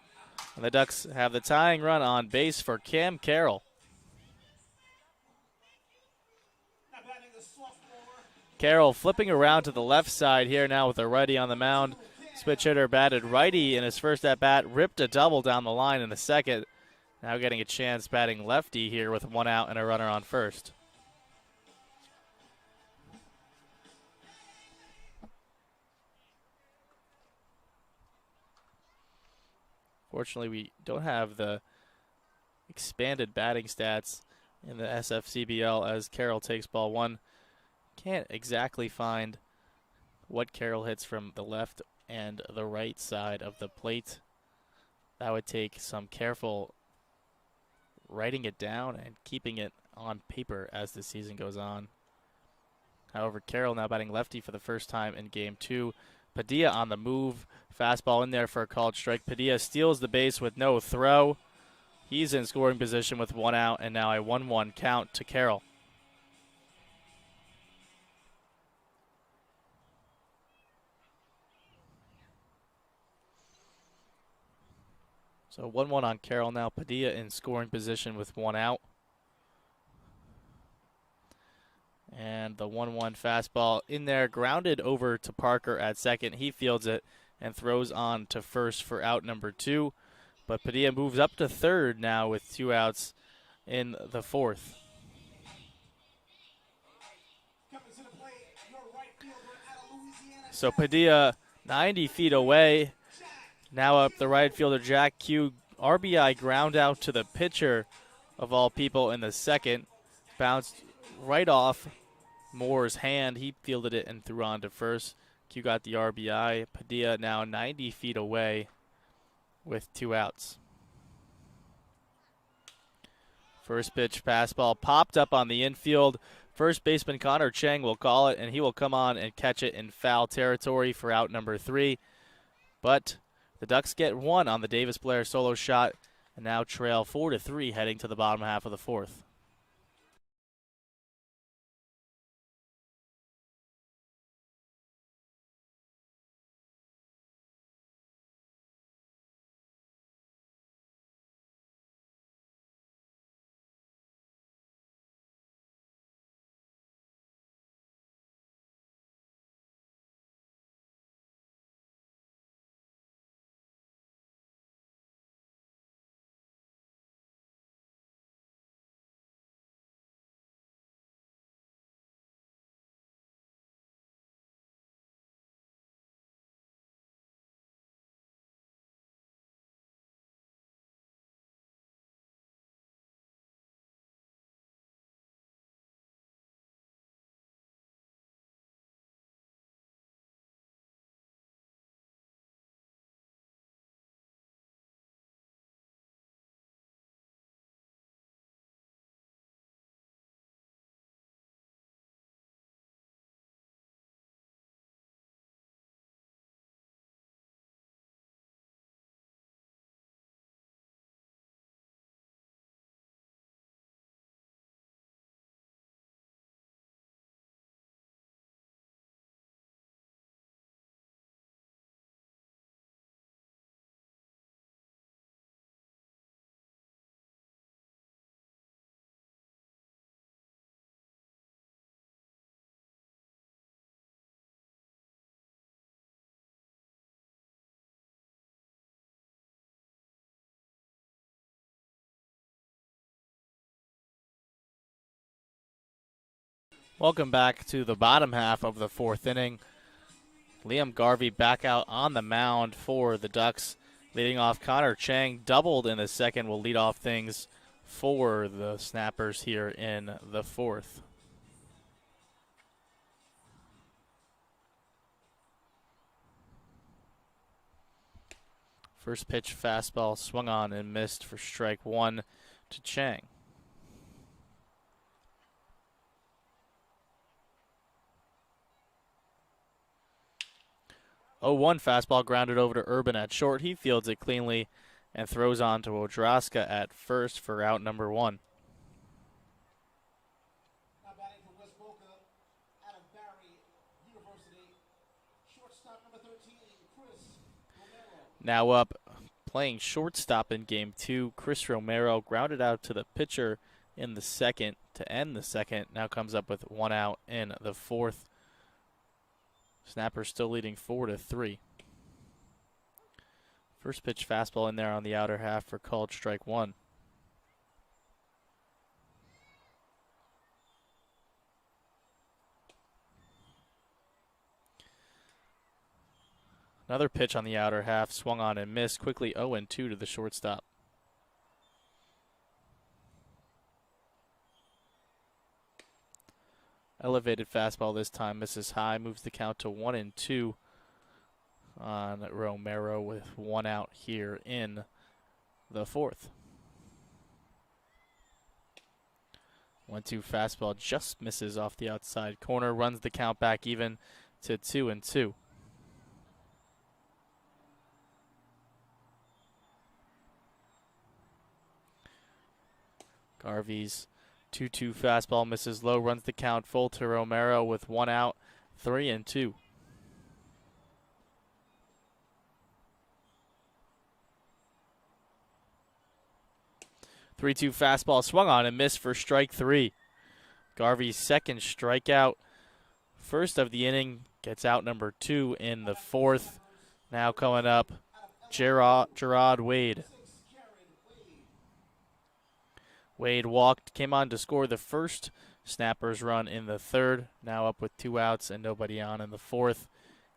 And the Ducks have the tying run on base for Cam Carroll. Carroll flipping around to the left side here now with a righty on the mound. Switch hitter batted righty in his first at-bat, ripped a double down the line in the second. Now getting a chance batting lefty here with 1 out and a runner on first. Fortunately, we don't have the expanded batting stats in the SFCBL as Carroll takes ball 1. Can't exactly find what Carroll hits from the left and the right side of the plate. That would take some careful writing it down and keeping it on paper as the season goes on. However, Carroll now batting lefty for the first time in game 2. Padilla on the move. Fastball in there for a called strike. Padilla steals the base with no throw. He's in scoring position with 1 out and now a 1-1 count to Carroll. So 1-1 on Carroll now. Padilla in scoring position with 1 out. And the 1-1 fastball in there, grounded over to Parker at second. He fields it and throws on to first for out number 2. But Padilla moves up to third now with 2 outs in the fourth. So Padilla 90 feet away. Now up the right fielder, Jack Q. RBI ground out to the pitcher of all people in the second. Bounced right off Moore's hand. He fielded it and threw on to first. Q got the RBI. Padilla now 90 feet away with 2 outs. First pitch fastball popped up on the infield. First baseman Connor Cheng will call it, and he will come on and catch it in foul territory for out number 3. But the Ducks get 1 on the Davis Blair solo shot and now trail 4-3 heading to the bottom half of the fourth. Welcome back to the bottom half of the fourth inning. Liam Garvey back out on the mound for the Ducks. Leading off, Connor Chang doubled in the second, will lead off things for the Snappers here in the fourth. First pitch fastball swung on and missed for strike one to Chang. 0-1 fastball grounded over to Urban at short. He fields it cleanly and throws on to Odraska at first for out number one. Now batting for West Boca, out of Barry University, shortstop number 13, Chris Romero. Now up, playing shortstop in game two, Chris Romero grounded out to the pitcher in the second to end the second. Now comes up with one out in the fourth. Snappers still leading 4-3. First pitch fastball in there on the outer half for called strike one. Another pitch on the outer half, swung on and missed. Quickly 0-2 to the shortstop. Elevated fastball this time, misses high, moves the count to 1-2 on Romero with one out here in the fourth. 1-2 fastball just misses off the outside corner, runs the count back even to 2-2. Garvey's 2-2 fastball misses low, runs the count full to Romero with one out, 3-2. Three-two fastball swung on and missed for strike three. Garvey's second strikeout. First of the inning, gets out number two in the fourth. Now coming up, Gerard Wade. Wade walked, came on to score the first Snappers run in the third. Now up with two outs and nobody on in the fourth.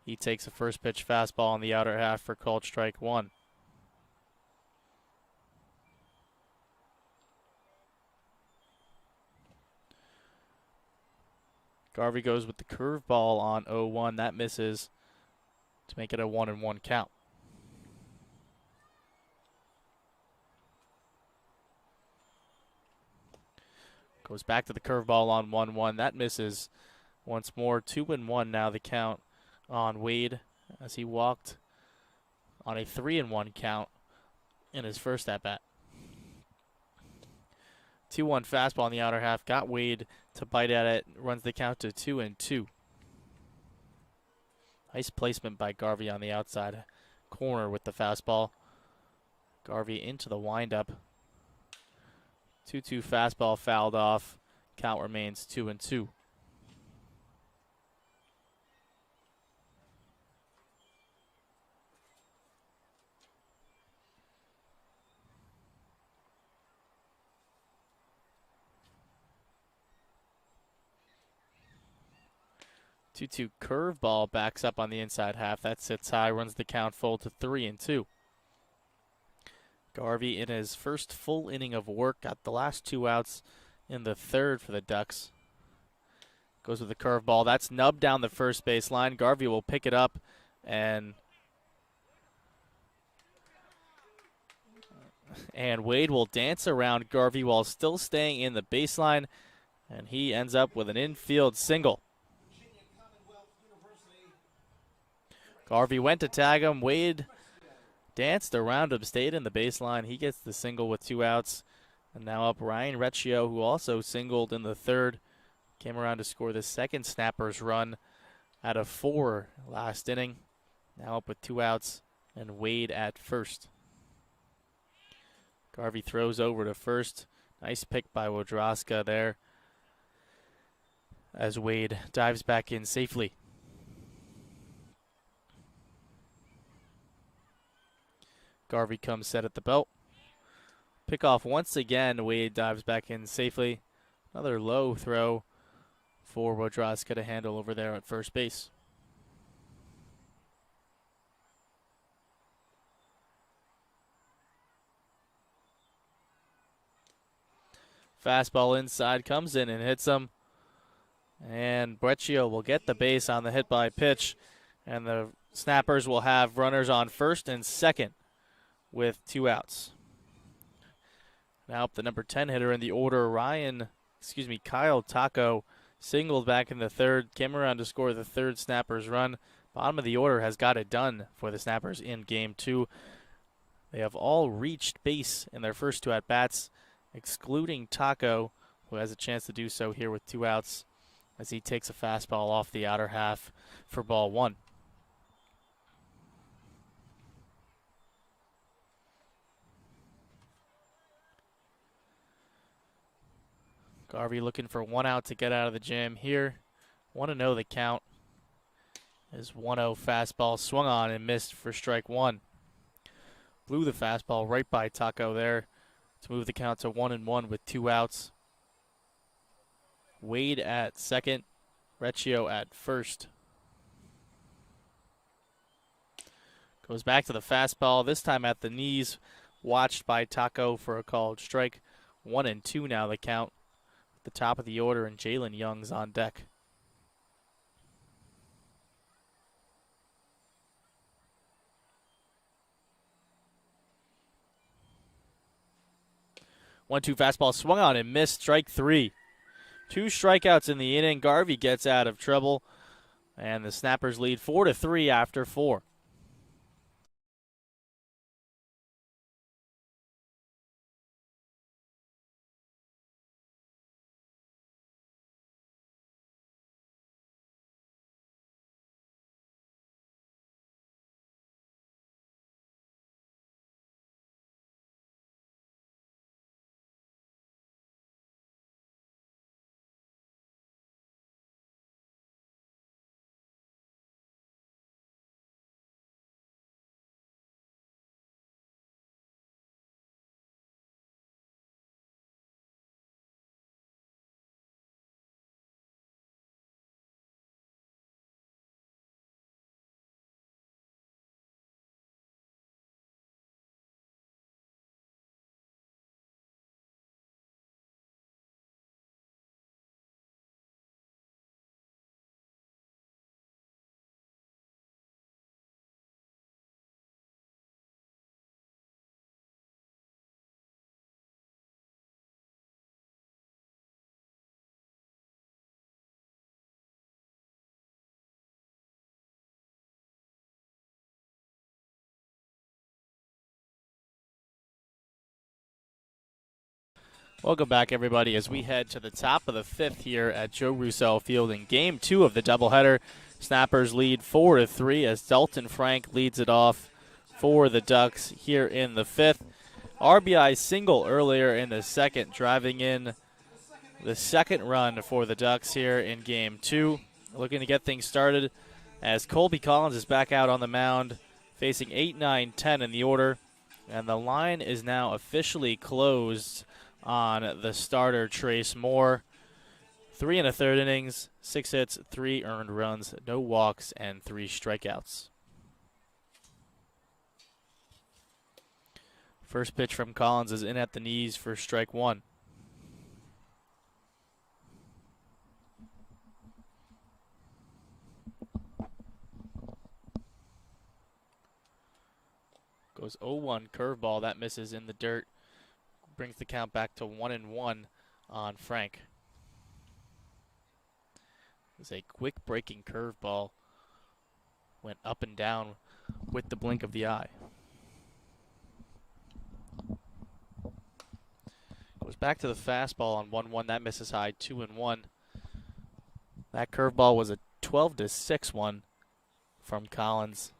He takes a first pitch fastball on the outer half for called strike one. Garvey goes with the curveball on 0-1. That misses to make it a 1-1 count. Goes back to the curveball on 1-1. That misses once more. 2-1 now the count on Wade as he walked on a 3-1 count in his first at-bat. 2-1 fastball in the outer half. Got Wade to bite at it. Runs the count to 2-2. Nice placement by Garvey on the outside corner with the fastball. Garvey into the windup. 2-2 fastball fouled off. Count remains 2-2. Two-two curveball backs up on the inside half. That sits high, runs the count full to 3-2. Garvey in his first full inning of work got the last two outs in the third for the Ducks. Goes with the curveball. That's nubbed down the first base line. Garvey will pick it up and Wade will dance around Garvey while still staying in the baseline, and he ends up with an infield single. Garvey went to tag him. Wade danced around him, stayed in the baseline. He gets the single with two outs. And now up Ryan Recchio, who also singled in the third. Came around to score the second Snappers run out of 4 last inning. Now up with two outs and Wade at first. Garvey throws over to first. Nice pick by Wodraska there as Wade dives back in safely. Garvey comes set at the belt. Pickoff once again. Wade dives back in safely. Another low throw for Wodrowska to handle over there at first base. Fastball inside comes in and hits him. And Breccio will get the base on the hit by pitch. And the Snappers will have runners on first and second with 2 outs. Now up the number 10 hitter in the order, Kyle Taco singled back in the third, came around to score the third Snappers run. Bottom of the order has got it done for the Snappers in game 2. They have all reached base in their first 2 at-bats, excluding Taco, who has a chance to do so here with 2 outs as he takes a fastball off the outer half for ball 1. Garvey looking for 1 out to get out of the jam here. 1-0 the count. His 1-0 fastball swung on and missed for strike 1. Blew the fastball right by Taco there to move the count to 1-1 with 2 outs. Wade at second, Recchio at first. Goes back to the fastball, this time at the knees, watched by Taco for a called strike. 1-2 now the count. The top of the order, and Jalen Young's on deck. One-two fastball swung on and missed. Strike 3. 2 strikeouts in the inning. Garvey gets out of trouble, and the Snappers lead 4-3 after 4. Welcome back, everybody, as we head to the top of the 5th here at Joe Roussel Field in Game 2 of the doubleheader. Snappers lead 4-3 as Dalton Frank leads it off for the Ducks here in the 5th. RBI single earlier in the second, driving in the second run for the Ducks here in Game 2. Looking to get things started as Colby Collins is back out on the mound, facing 8, 9, 10 in the order. And the line is now officially closed on the starter, Trace Moore. 3 1/3 innings, 6 hits, 3 earned runs, no walks, and 3 strikeouts. First pitch from Collins is in at the knees for strike 1. Goes 0-1 curveball, that misses in the dirt. Brings the count back to 1-1 on Frank. It's a quick breaking curveball. Went up and down with the blink of the eye. Goes back to the fastball on 1-1. That misses high, 2-1. That curveball was a 12-6 one from Collins.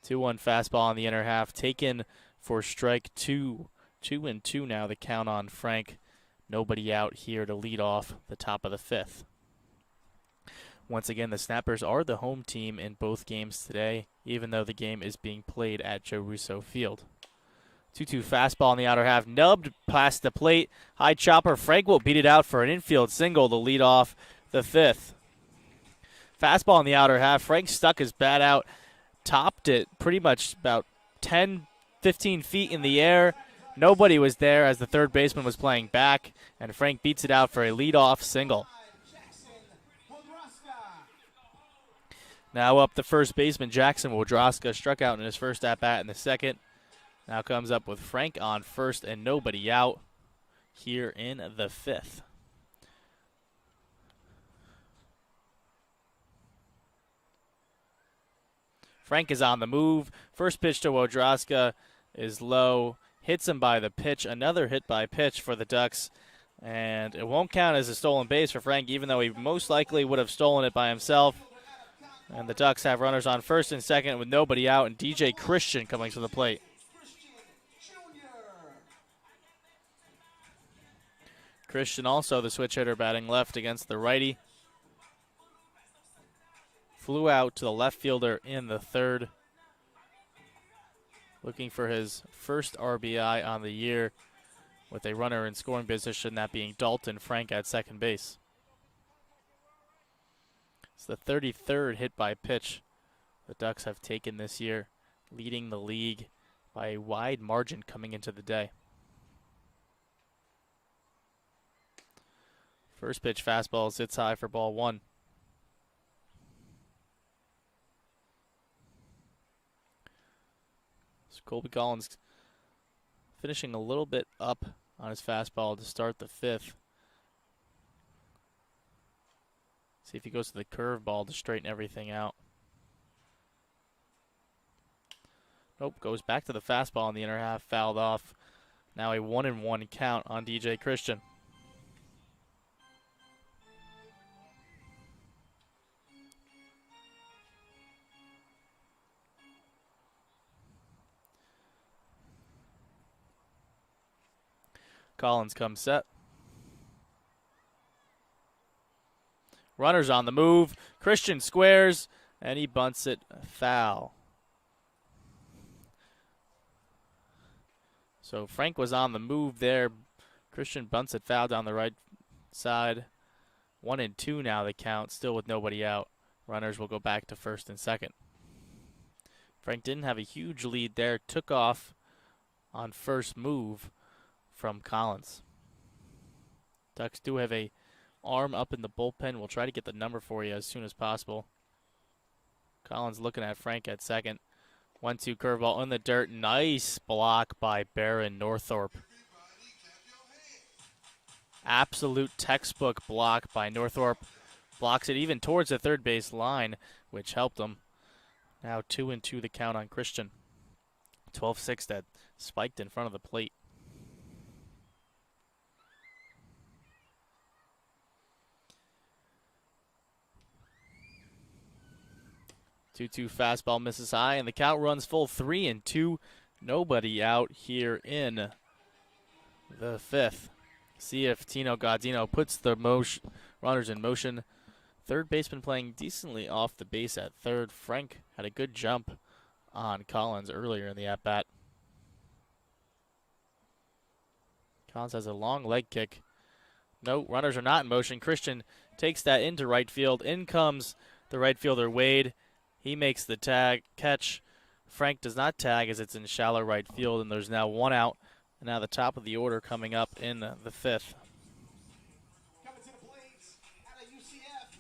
2-1 fastball on the inner half, taken for strike 2. 2-2 now, the count on Frank. Nobody out here to lead off the top of the 5th. Once again, the Snappers are the home team in both games today, even though the game is being played at Joe Russo Field. 2-2 fastball in the outer half, nubbed past the plate. High chopper, Frank will beat it out for an infield single to lead off the 5th. Fastball in the outer half, Frank stuck his bat out, topped it pretty much about 10, 15 feet in the air. Nobody was there as the third baseman was playing back, and Frank beats it out for a leadoff single. Now up the first baseman, Jackson Wodrowska struck out in his first at-bat in the second. Now comes up with Frank on first and nobody out here in the 5th. Frank is on the move. First pitch to Wodrowska is low. Hits him by the pitch. Another hit by pitch for the Ducks. And it won't count as a stolen base for Frank, even though he most likely would have stolen it by himself. And the Ducks have runners on first and second with nobody out, and DJ Christian coming to the plate. Christian also the switch hitter batting left against the righty. Flew out to the left fielder in the 3rd. Looking for his first RBI on the year with a runner in scoring position, that being Dalton Frank at second base. It's the 33rd hit by pitch the Ducks have taken this year, leading the league by a wide margin coming into the day. First pitch fastball sits high for ball 1. So Colby Collins finishing a little bit up on his fastball to start the 5th. See if he goes to the curveball to straighten everything out. Nope, goes back to the fastball in the inner half, fouled off. Now a 1-1 count on DJ Christian. Collins comes set. Runners on the move. Christian squares, and he bunts it foul. So Frank was on the move there. Christian bunts it foul down the right side. 1-2 now the count, still with nobody out. Runners will go back to first and second. Frank didn't have a huge lead there. Took off on first move from Collins. Ducks do have a arm up in the bullpen. We'll try to get the number for you as soon as possible. Collins looking at Frank at second. 1-2 curveball in the dirt. Nice block by Baron Northorpe. Absolute textbook block by Northorpe. Blocks it even towards the third base line, which helped him. Now 2-2 the count on Christian. 12-6 that spiked in front of the plate. Two fastball misses high, and the count runs full. 3-2. Nobody out here in the 5th. See if Tino Gaudino puts the runners in motion. Third baseman playing decently off the base at third. Frank had a good jump on Collins earlier in the at-bat. Collins has a long leg kick. No, runners are not in motion. Christian takes that into right field. In comes the right fielder, Wade. He makes the catch. Frank does not tag as it's in shallow right field, and there's now one out. And now the top of the order coming up in the 5th. Coming to the plate out of UCF,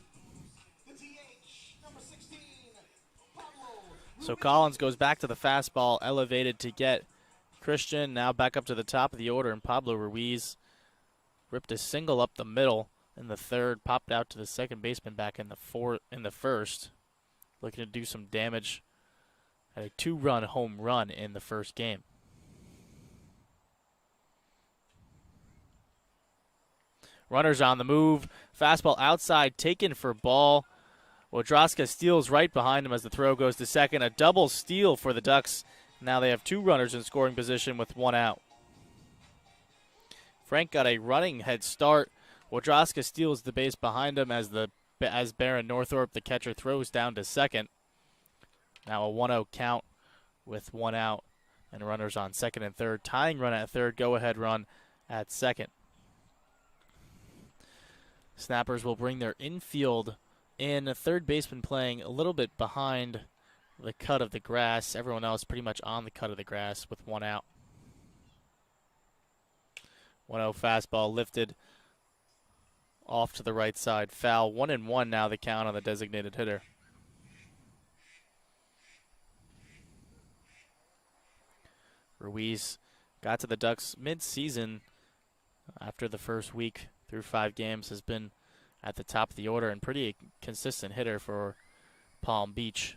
the DH, number 16, Pablo. So Collins goes back to the fastball, elevated to get Christian. Now back up to the top of the order, and Pablo Ruiz ripped a single up the middle in the 3rd, popped out to the second baseman back in the 1st. Looking to do some damage at a 2-run home run in the first game. Runners on the move. Fastball outside, taken for ball. Wodrowska steals right behind him as the throw goes to second. A double steal for the Ducks. Now they have 2 runners in scoring position with 1 out. Frank got a running head start. Wodrowska steals the base behind him as the as Baron Northorpe, the catcher, throws down to second. Now a 1-0 count with one out and runners on second and third. Tying run at third, go-ahead run at second. Snappers will bring their infield in. Third baseman playing a little bit behind the cut of the grass. Everyone else pretty much on the cut of the grass with one out. 1-0 fastball lifted off to the right side. Foul. 1-1 now the count on the designated hitter. Ruiz got to the Ducks mid-season after the first week through 5 games, has been at the top of the order and pretty consistent hitter for Palm Beach.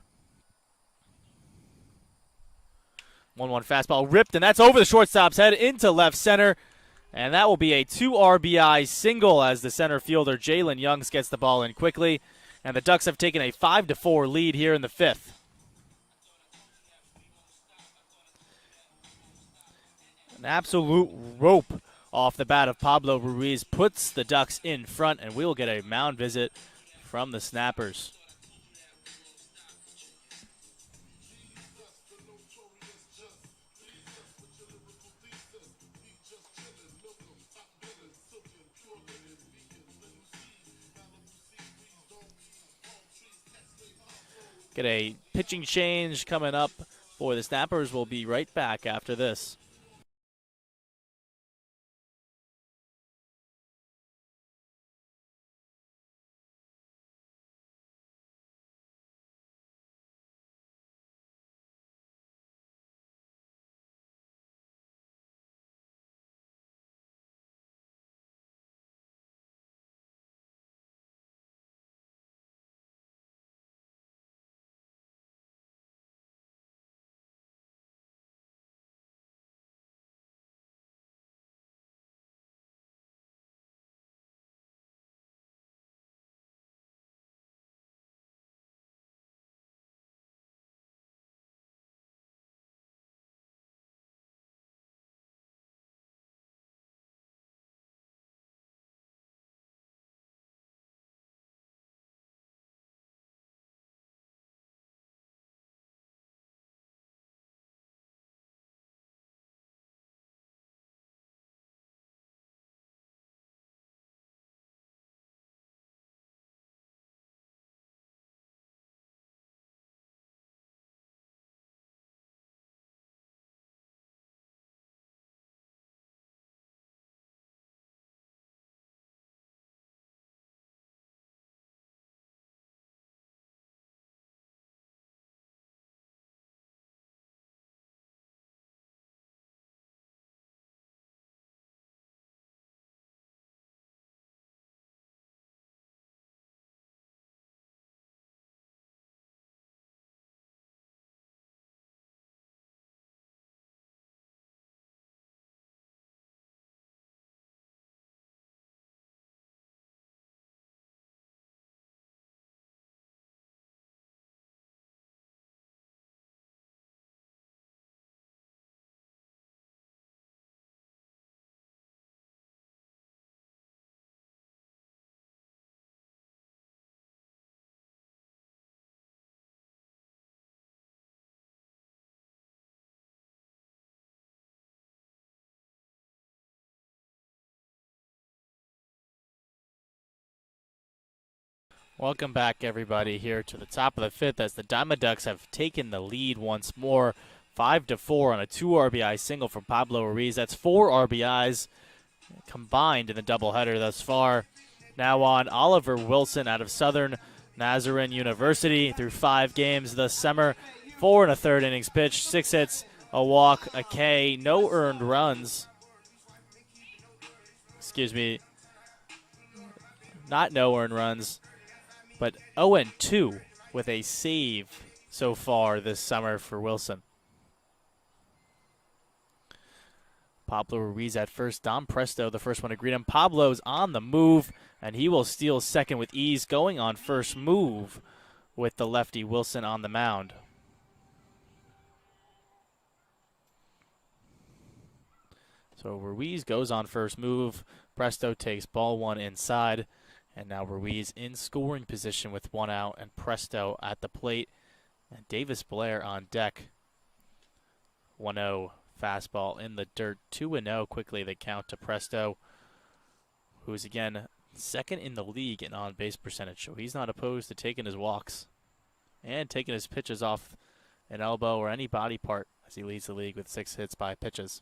1-1 fastball ripped, and that's over the shortstop's head into left center. And that will be a 2 RBI single as the center fielder Jalen Youngs gets the ball in quickly. And the Ducks have taken a 5-4 lead here in the 5th. An absolute rope off the bat of Pablo Ruiz puts the Ducks in front, and we will get a mound visit from the Snappers. Get a pitching change coming up for the Snappers. We'll be right back after this. Welcome back, everybody, here to the top of the 5th as the Diamond Ducks have taken the lead once more, 5-4 on a 2 RBI single from Pablo Ruiz. That's 4 RBIs combined in the doubleheader thus far. Now on Oliver Wilson out of Southern Nazarene University through 5 games this summer. 4 1/3 innings pitched, 6 hits, a walk, a K, no earned runs. Excuse me, not no earned runs, but 0-2 with a save so far this summer for Wilson. Pablo Ruiz at first. Dom Presto, the first one to greet him. Pablo's on the move, and he will steal second with ease, going on first move with the lefty Wilson on the mound. So Ruiz goes on first move. Presto takes ball 1 inside, And now Ruiz in scoring position with one out, and Presto at the plate. And Davis Blair on deck. 1-0 fastball in the dirt. 2-0 quickly the count to Presto, who's again second in the league in on-base percentage. So he's not opposed to taking his walks and taking his pitches off an elbow or any body part, as he leads the league with 6 hits by pitches.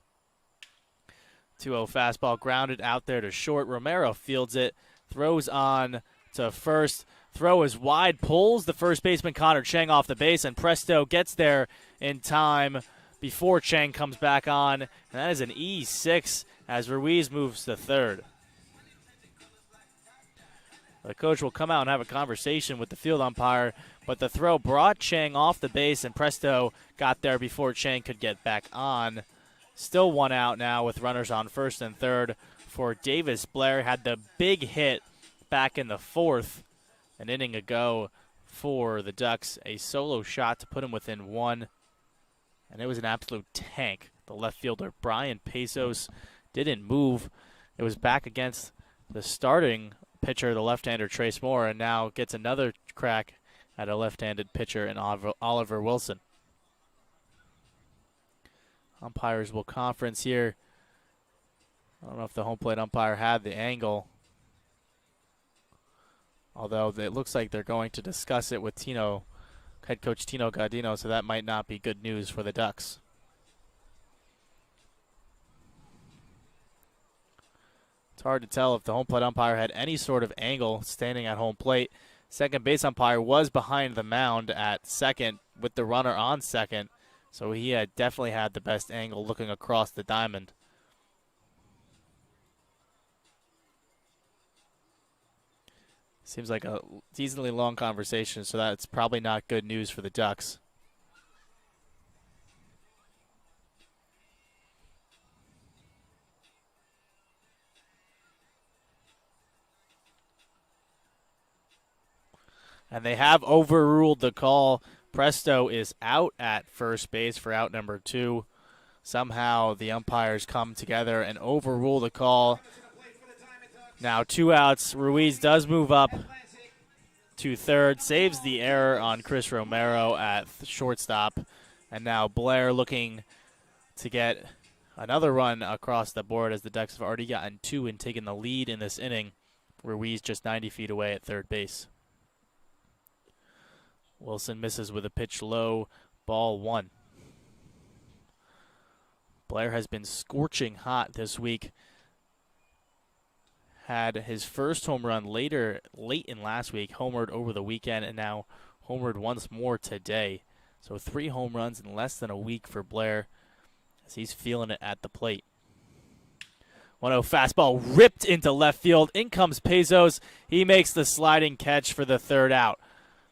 2-0 fastball grounded out there to short. Romero fields it, throws on to first. Throw is wide, pulls the first baseman Connor Chang off the base, and Presto gets there in time before Chang comes back on. And that is an E6 as Ruiz moves to third. The coach will come out and have a conversation with the field umpire, but the throw brought Chang off the base, and Presto got there before Chang could get back on. Still one out now with runners on first and third for Davis Blair. Had the big hit back in the fourth, an inning ago for the Ducks. A solo shot to put him within one, and it was an absolute tank. The left fielder, Brian Pesos, didn't move. It was back against the starting pitcher, the left-hander Trace Moore, and now gets another crack at a left-handed pitcher in Oliver Wilson. Umpires will conference here. I don't know if the home plate umpire had the angle, although it looks like they're going to discuss it with head coach Tino Gaudino, so that might not be good news for the Ducks. It's hard to tell if the home plate umpire had any sort of angle standing at home plate. Second base umpire was behind the mound at second with the runner on second, so he had definitely had the best angle looking across the diamond. Seems like a decently long conversation, so that's probably not good news for the Ducks. And they have overruled the call. Presto is out at first base for out number 2. Somehow the umpires come together and overrule the call. Now 2 outs. Ruiz does move up to third, saves the error on Chris Romero at shortstop. And now Blair looking to get another run across the board, as the Ducks have already gotten 2 and taken the lead in this inning. Ruiz just 90 feet away at third base. Wilson misses with a pitch low, ball 1. Blair has been scorching hot this week. Had his first home run late in last week, homered over the weekend, and now homered once more today. So 3 home runs in less than a week for Blair, as he's feeling it at the plate. 1-0 fastball ripped into left field. In comes Pesos. He makes the sliding catch for the third out.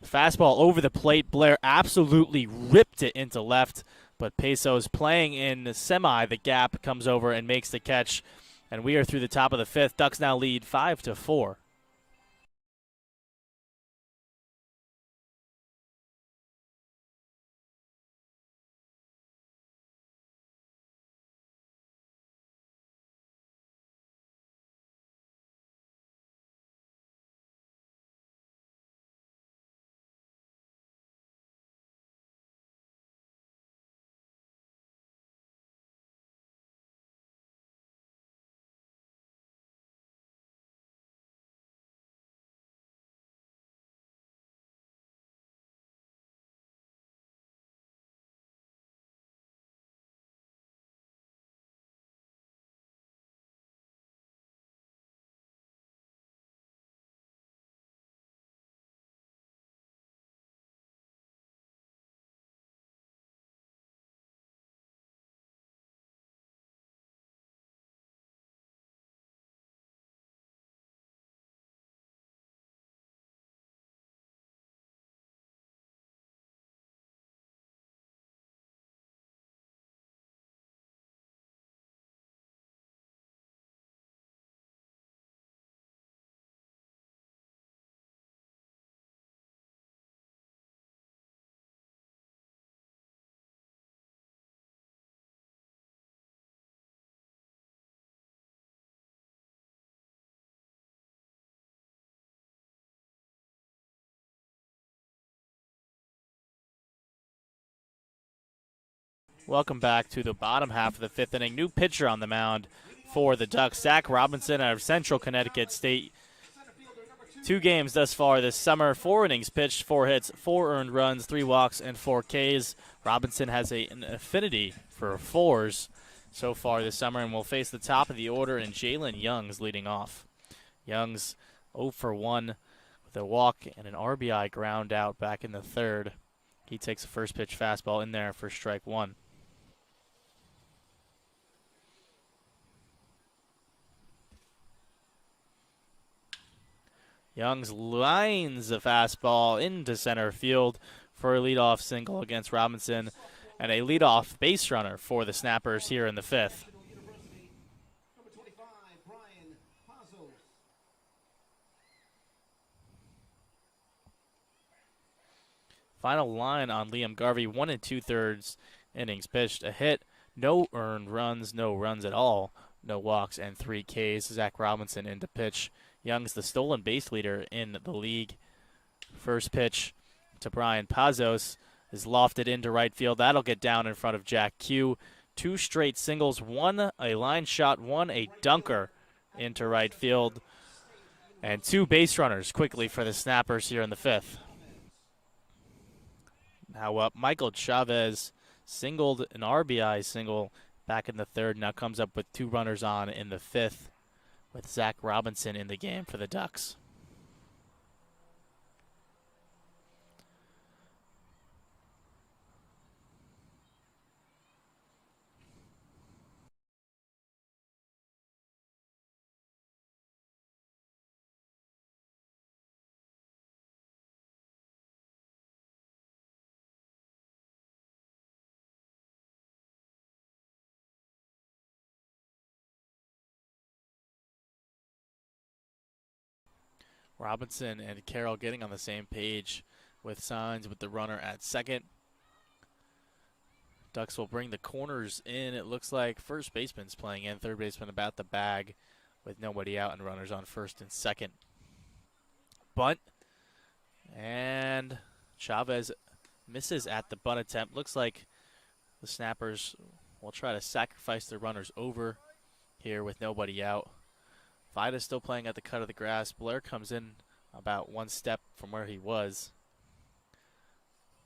Fastball over the plate. Blair absolutely ripped it into left, but Pesos, playing in the gap, comes over and makes the catch. And we are through the top of the 5th. Ducks now lead 5-4. Welcome back to the bottom half of the fifth inning. New pitcher on the mound for the Ducks, Zach Robinson out of Central Connecticut State. 2 games thus far this summer, 4 innings pitched, 4 hits, 4 earned runs, 3 walks, and 4 Ks. Robinson has an affinity for 4s so far this summer and will face the top of the order, and Jalen Youngs leading off. Youngs 0 for 1 with a walk and an RBI ground out back in the third. He takes a first pitch fastball in there for strike 1. Youngs lines a fastball into center field for a leadoff single against Robinson, and a leadoff base runner for the Snappers here in the fifth. Number 25, Brian Pazos. Final line on Liam Garvey, 1 2/3 innings pitched, a hit, no earned runs, no runs at all, no walks, and 3 Ks. Zach Robinson into pitch. Young's the stolen base leader in the league. First pitch to Brian Pazos is lofted into right field. That'll get down in front of Jack Q. 2 straight singles, 1 a line shot, 1 a dunker into right field, and 2 base runners quickly for the Snappers here in the fifth. Now up, Michael Chavez singled an RBI single back in the third. Now comes up with 2 runners on in the fifth, with Zach Robinson in the game for the Ducks. Robinson and Carroll getting on the same page with signs with the runner at second. Ducks will bring the corners in. It looks like first baseman's playing in, third baseman about the bag with nobody out and runners on first and second. Bunt, and Chavez misses at the bunt attempt. Looks like the Snappers will try to sacrifice their runners over here with nobody out. Vida's still playing at the cut of the grass. Blair comes in about 1 step from where he was.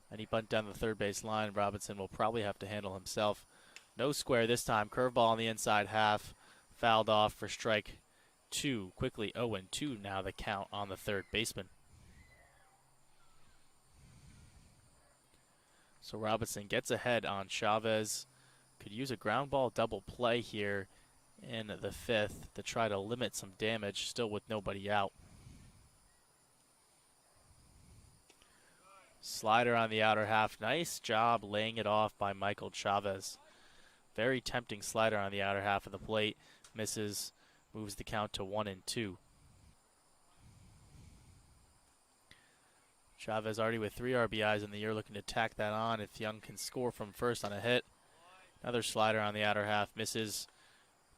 And he bunt down the third base line. Robinson will probably have to handle himself. No square this time. Curveball on the inside half. Fouled off for strike 2. Quickly 0-2 now the count on the third baseman. So Robinson gets ahead on Chavez. Could use a ground ball double play here in the fifth to try to limit some damage, still with nobody out. Slider on the outer half. Nice job laying it off by Michael Chavez. Very tempting slider on the outer half of the plate. Misses, moves the count to 1-2. Chavez already with 3 RBIs in the year, looking to tack that on if Young can score from first on a hit. Another slider on the outer half. Misses,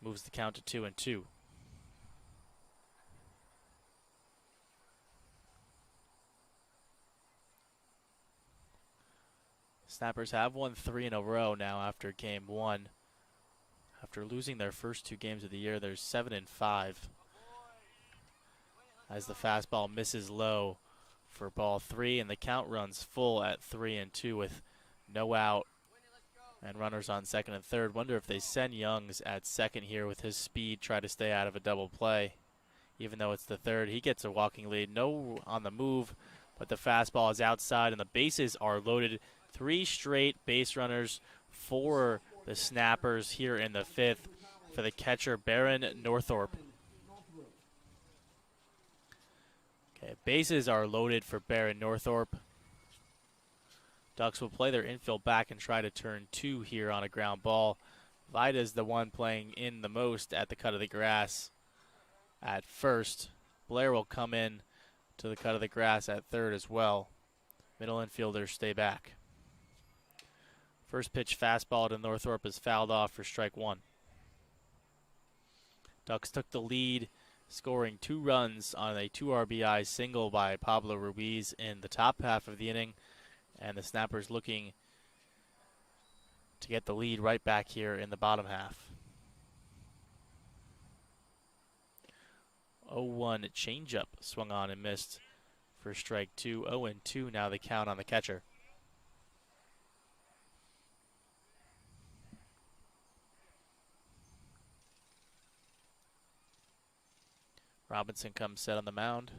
moves the count to 2-2. Snappers have won 3 in a row now after game 1. After losing their first 2 games of the year, they're 7-5. As the fastball misses low for ball 3, and the count runs full at 3-2 with no out and runners on second and third. Wonder if they send Youngs at second here with his speed, try to stay out of a double play. Even though it's the third, he gets a walking lead. No on the move, but the fastball is outside and the bases are loaded. 3 straight base runners for the Snappers here in the fifth for the catcher, Baron Northorpe. Okay, bases are loaded for Baron Northorpe. Ducks will play their infield back and try to turn 2 here on a ground ball. Vida's the one playing in the most at the cut of the grass at first. Blair will come in to the cut of the grass at third as well. Middle infielders stay back. First pitch fastball to Northorpe is fouled off for strike 1. Ducks took the lead, scoring 2 runs on a 2 RBI single by Pablo Ruiz in the top half of the inning. And the Snappers looking to get the lead right back here in the bottom half. 0-1 changeup swung on and missed for strike two. 0-2 now the count on the catcher. Robinson comes set on the mound.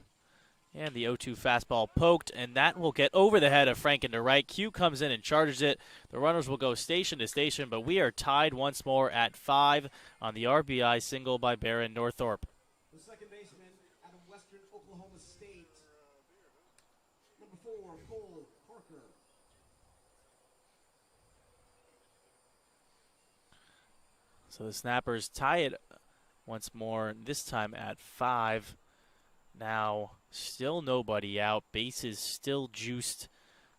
And the 0-2 fastball poked, and that will get over the head of Franken to right. Q comes in and charges it. The runners will go station to station, but we are tied once more at 5 on the RBI single by Baron Northorpe. The second baseman out of Western Oklahoma State, number 4, Cole Parker. So the Snappers tie it once more, this time at 5. Now, still nobody out. Bases still juiced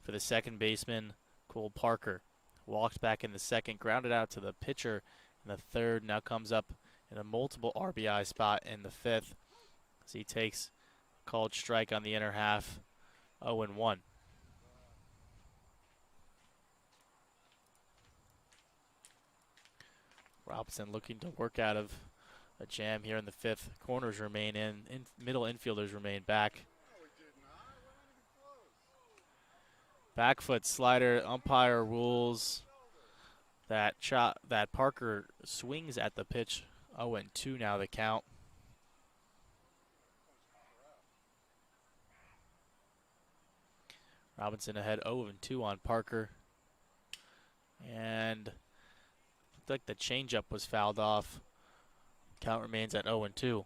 for the second baseman, Cole Parker. Walked back in the second, grounded out to the pitcher in the third. Now comes up in a multiple RBI spot in the fifth as he takes a called strike on the inner half, 0-1. Robinson looking to work out of a jam here in the fifth. Corners remain in middle infielders remain back. Back foot slider. Umpire rules that that Parker swings at the pitch. 0-2 now the count. Robinson ahead 0-2 on Parker. And looked like the changeup was fouled off. Count remains at 0-2.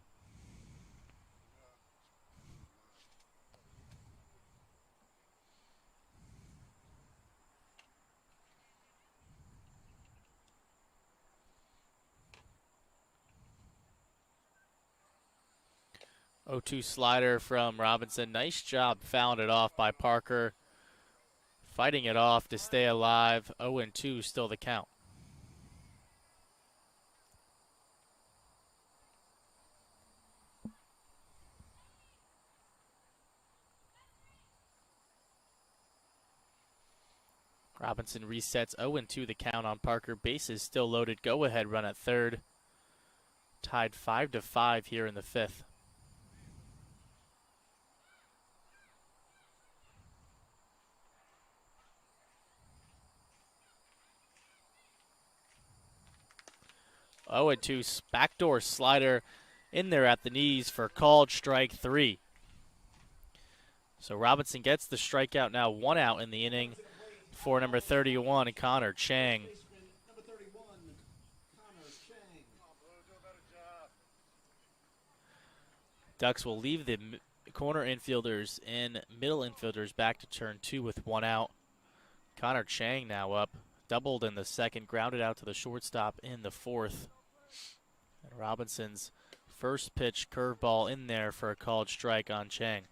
O2 slider from Robinson. Nice job fouling it off by Parker. Fighting it off to stay alive. 0-2 still the count. Robinson resets 0-2 the count on Parker. Bases still loaded. Go ahead run at third. Tied 5-5 here in the fifth. Oh, and 2 backdoor slider in there at the knees for called strike 3. So Robinson gets the strikeout now, 1 out in the inning for number 31, Connor Chang. Ducks will leave the corner infielders and middle infielders back to turn 2 with 1 out. Connor Chang now up, doubled in the second, grounded out to the shortstop in the fourth. And Robinson's first pitch curveball in there for a called strike on Chang.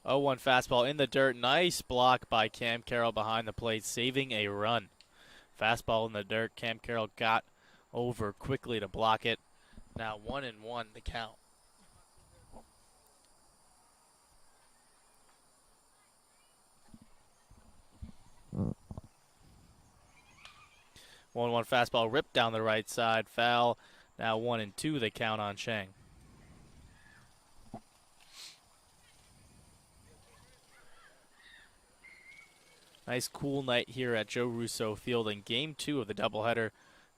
Oh, 1 fastball in the dirt. Nice block by Cam Carroll behind the plate, saving a run. Fastball in the dirt. Cam Carroll got over quickly to block it. Now 1-1 the count. One fastball ripped down the right side, foul. Now 1-2 the count on Chang. Nice cool night here at Joe Russo Field in Game 2 of the doubleheader.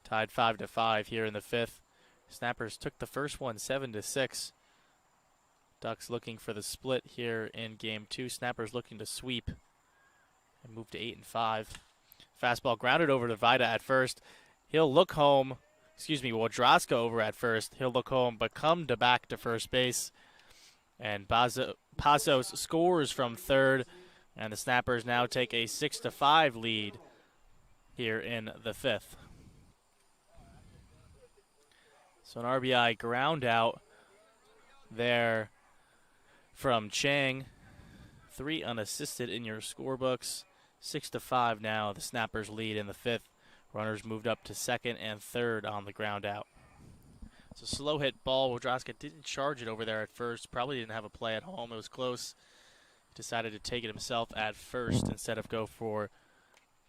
Tied 5-5 here in the fifth. Snappers took the first one 7-6. Ducks looking for the split here in Game 2. Snappers looking to sweep and move to 8-5. Fastball grounded over to Vida at first. He'll look home. Wodrowska over at first. He'll look home, but come to back to first base. And Pazos scores from third. And the Snappers now take a 6-5 lead here in the fifth. So an RBI ground out there from Chang. 3 unassisted in your scorebooks. 6-5 now, the Snappers lead in the fifth. Runners moved up to second and third on the ground out. It's a slow hit ball. Wodrowska didn't charge it over there at first. Probably didn't have a play at home. It was close. Decided to take it himself at first instead of go for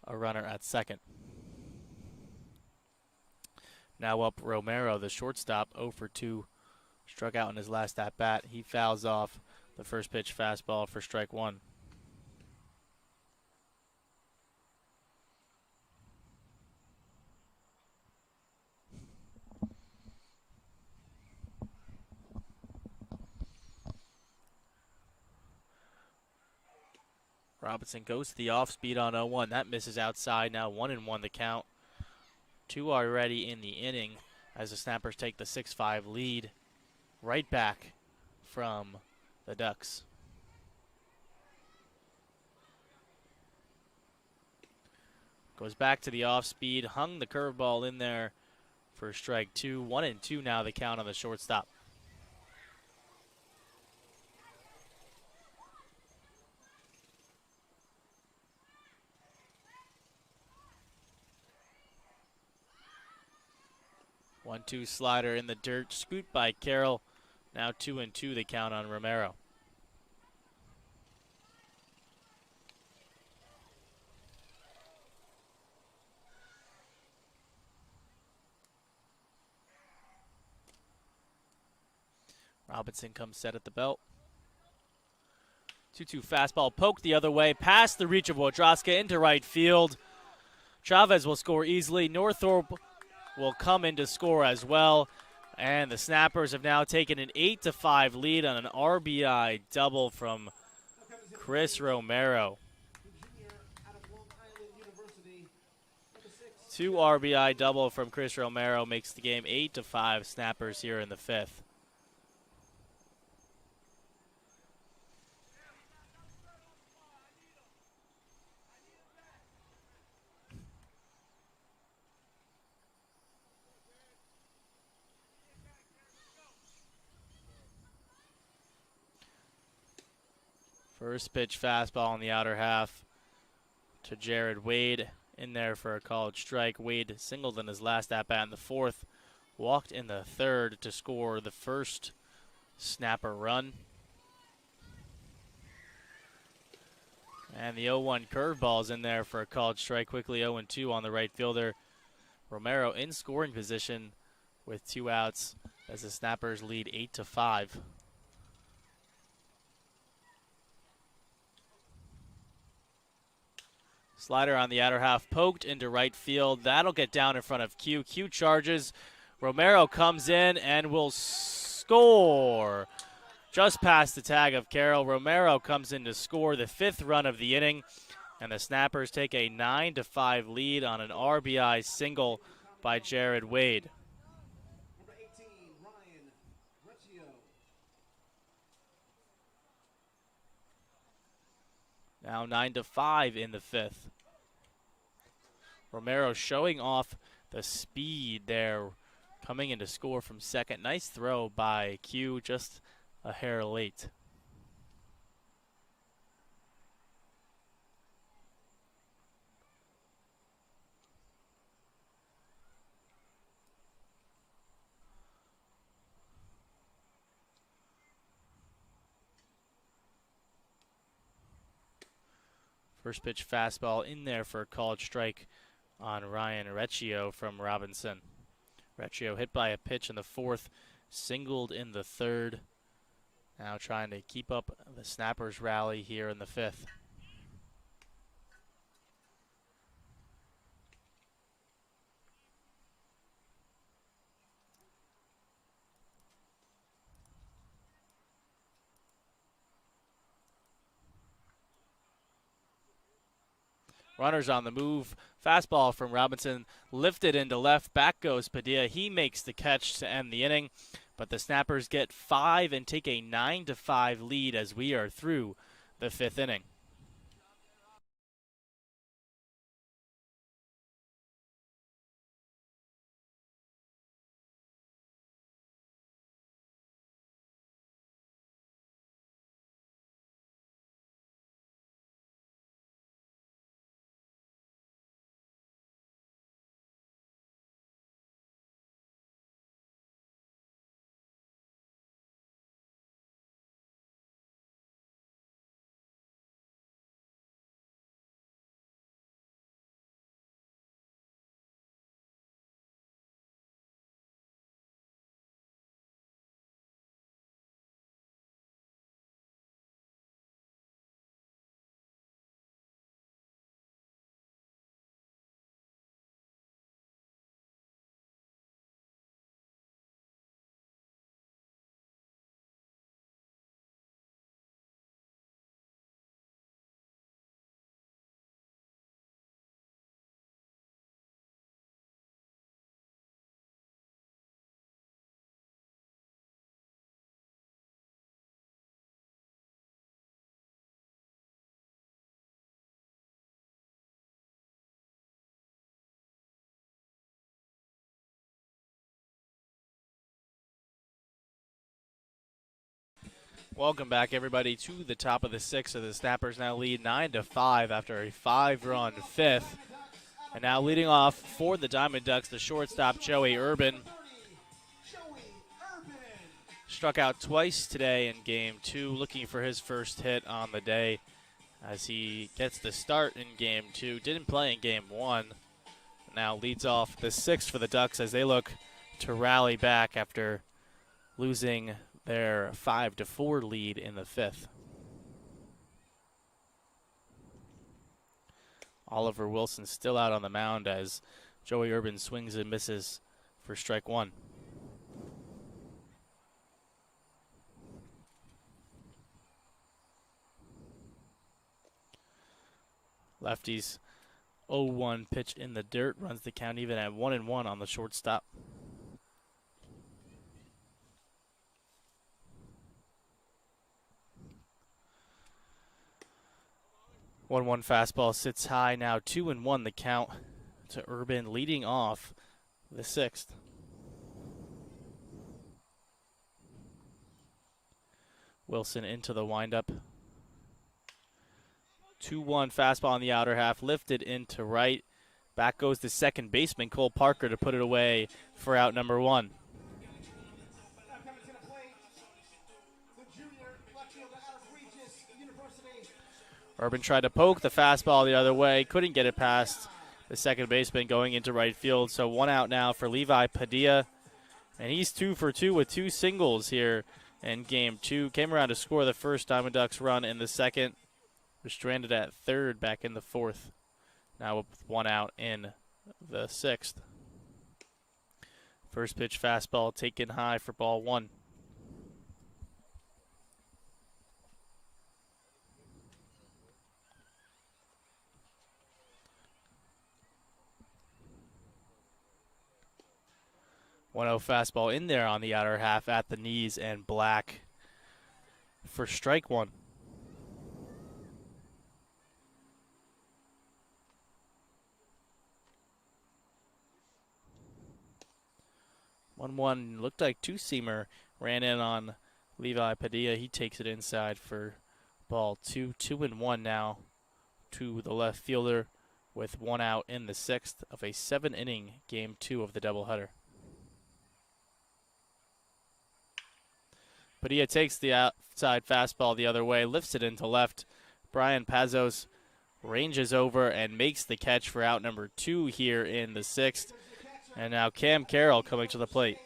a runner at second. Now up Romero, the shortstop, 0 for 2. Struck out in his last at-bat. He fouls off the first pitch fastball for strike one. Robinson goes to the off-speed on 0-1. That misses outside. Now 1-1 the count. 2 already in the inning as the Snappers take the 6-5 lead right back from the Ducks. Goes back to the off-speed, hung the curveball in there for strike 2. 1-2 now the count on the shortstop. One-two slider in the dirt, scoot by Carroll. Now 2-2 the count on Romero. Robinson comes set at the belt. 2-2 fastball poked the other way, past the reach of Wodrowska into right field. Chavez will score easily. Northorpe will come in to score as well. And the Snappers have now taken an 8-5 lead on an RBI double from Chris Romero. 2 RBI double from Chris Romero makes the game 8-5 Snappers here in the 5th. First pitch fastball on the outer half to Jared Wade, in there for a called strike. Wade singled in his last at-bat in the 4th, walked in the 3rd to score the first Snapper run. And the 0-1 curveball's in there for a called strike. Quickly 0-2 on the right fielder. Romero in scoring position with 2 outs as the Snappers lead 8-5. Slider on the outer half, poked into right field. That'll get down in front of Q. Q charges. Romero comes in and will score. Just past the tag of Carroll. Romero comes in to score the 5th run of the inning. And the Snappers take a 9-5 lead on an RBI single by Jared Wade. Now 9-5 in the 5th. Romero showing off the speed there, coming in to score from second. Nice throw by Q, just a hair late. First pitch fastball in there for a called strike on Ryan Recchio from Robinson. Recchio hit by a pitch in the 4th, singled in the 3rd. Now trying to keep up the Snappers rally here in the 5th. Runners on the move. Fastball from Robinson, lifted into left. Back goes Padilla. He makes the catch to end the inning. But the Snappers get 5 and take a 9-5 lead as we are through the 5th inning. Welcome back, everybody, to the top of the sixth. The Snappers now lead 9-5 after a 5-run fifth. And now leading off for the Diamond Ducks, the shortstop Joey Urban. Struck out twice today in Game 2, looking for his first hit on the day as he gets the start in Game 2. Didn't play in Game 1. Now leads off the sixth for the Ducks as they look to rally back after losing their 5-4 lead in the fifth. Oliver Wilson still out on the mound as Joey Urban swings and misses for strike one. Lefty's 0-1 pitch in the dirt runs the count even at 1-1 on the shortstop. 1-1 fastball sits high. Now 2-1 the count to Urban, leading off the sixth. Wilson into the windup. 2-1 fastball on the outer half, lifted into right. Back goes the second baseman, Cole Parker, to put it away for out number one. Urban tried to poke the fastball the other way, couldn't get it past the second baseman going into right field. So one out now for Levi Padilla, and he's 2 for 2 with 2 singles here in Game 2. Came around to score the first Diamond Ducks run in the second. Was stranded at third back in the fourth. Now with one out in the sixth. First pitch fastball taken high for ball one. One 0 fastball in there on the outer half at the knees and black for strike one. 1-1 looked like two-seamer ran in on Levi Padilla. He takes it inside for ball two. 2-1 now to the left fielder with one out in the sixth of a 7-inning Game 2 of the doubleheader. Padilla takes the outside fastball the other way, lifts it into left. Brian Pazos ranges over and makes the catch for out number 2 here in the sixth. And now Cam Carroll coming to the plate.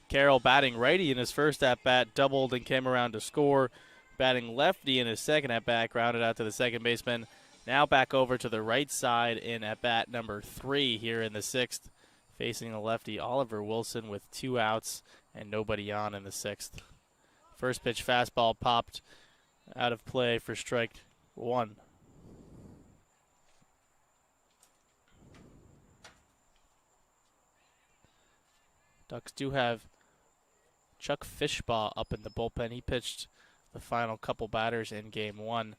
Carroll batting righty in his first at-bat, doubled and came around to score. Batting lefty in his second at-bat, grounded out to the second baseman. Now back over to the right side in at-bat number 3 here in the sixth. Facing the lefty, Oliver Wilson, with 2 outs and nobody on in the sixth. First pitch fastball popped out of play for strike one. Ducks do have Chuck Fishbaugh up in the bullpen. He pitched the final couple batters in Game 1.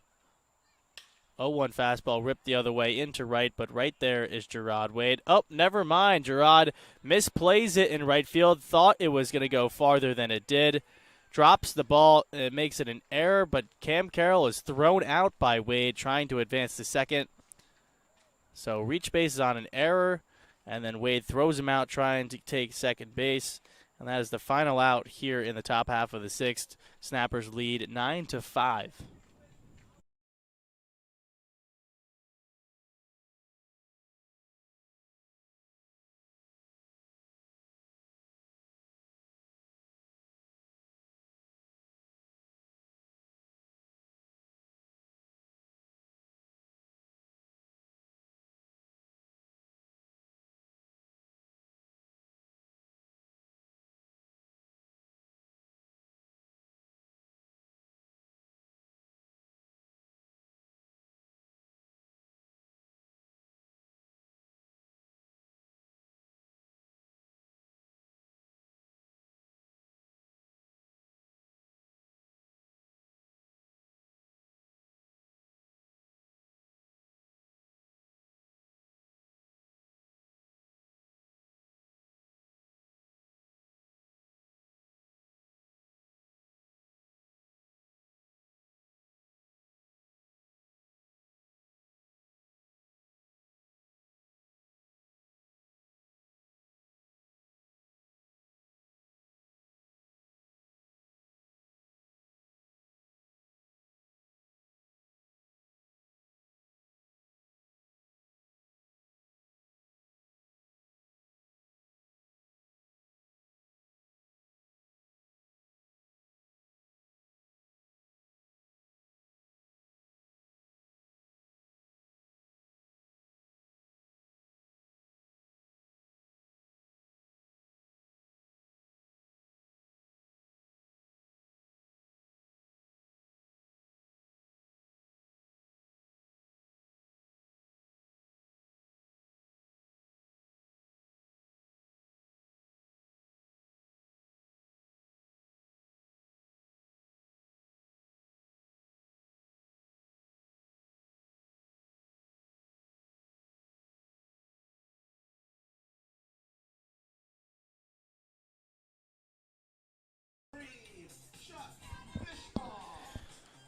0-1 fastball ripped the other way into right, but right there is Gerard Wade. Oh, never mind. Gerard misplays it in right field. Thought it was going to go farther than it did. Drops the ball. It makes it an error, but Cam Carroll is thrown out by Wade trying to advance to second. So reach base is on an error, and then Wade throws him out trying to take second base. And that is the final out here in the top half of the sixth. Snappers lead 9-5.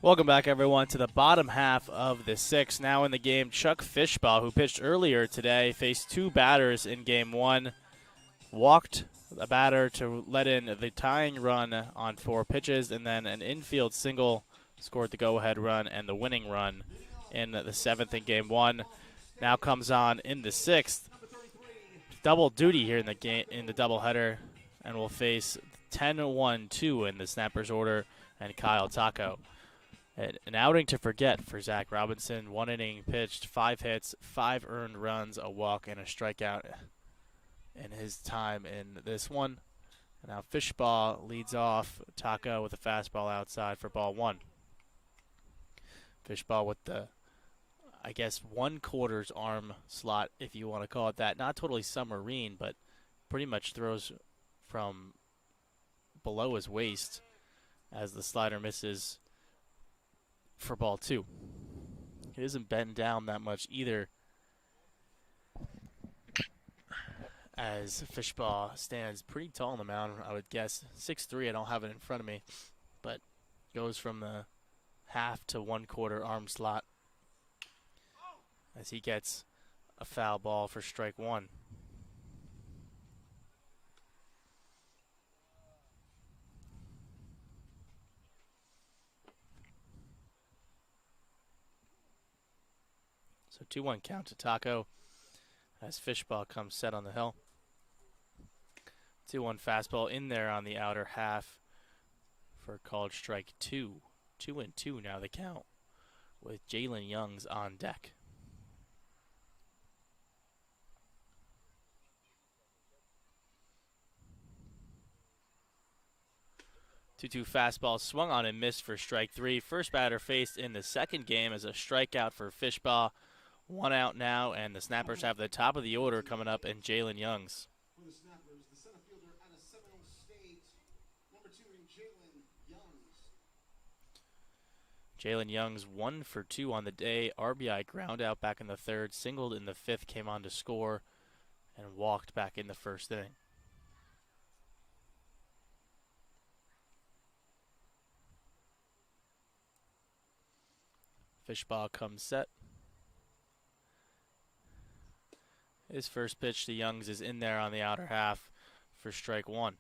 Welcome back, everyone, to the bottom half of the sixth. Now in the game, Chuck Fishbaugh, who pitched earlier today, faced two batters in game one, walked a batter to let in the tying run on 4 pitches, and then an infield single scored the go-ahead run and the winning run in the seventh in game one. Now comes on in the sixth. Double duty here in the game in the doubleheader, and will face 10-1-2 in the Snappers order and Kyle Taco. An outing to forget for Zach Robinson. 1 inning pitched, 5 hits, 5 earned runs, a walk, and a strikeout in his time in this one. And now Fishbaugh leads off Taco with a fastball outside for ball 1. Fishbaugh with the, I guess, 1/4 arm slot, if you want to call it that. Not totally submarine, but pretty much throws from below his waist as the slider misses for ball 2. He doesn't bend down that much either, as Fishbaugh stands pretty tall on the mound, I would guess. 6'3", I don't have it in front of me, but goes from the half to 1/4 arm slot as he gets a foul ball for strike 1. So 2-1 count to Taco as Fishbaugh comes set on the hill. 2-1 fastball in there on the outer half for called strike 2. 2-2 now the count with Jalen Youngs on deck. Two fastball swung on and missed for strike 3. First batter faced in the second game as a strikeout for Fishbaugh. 1 out now, and the Snappers have the top of the order coming up in Jalen Youngs. For the Snappers, the center fielder out of Seminole State, number 2 in Jalen Youngs. Jalen Youngs 1 for 2 on the day. RBI ground out back in the third, singled in the fifth, came on to score, and walked back in the first inning. Fishbaugh comes set. His first pitch to Youngs is in there on the outer half for strike 1.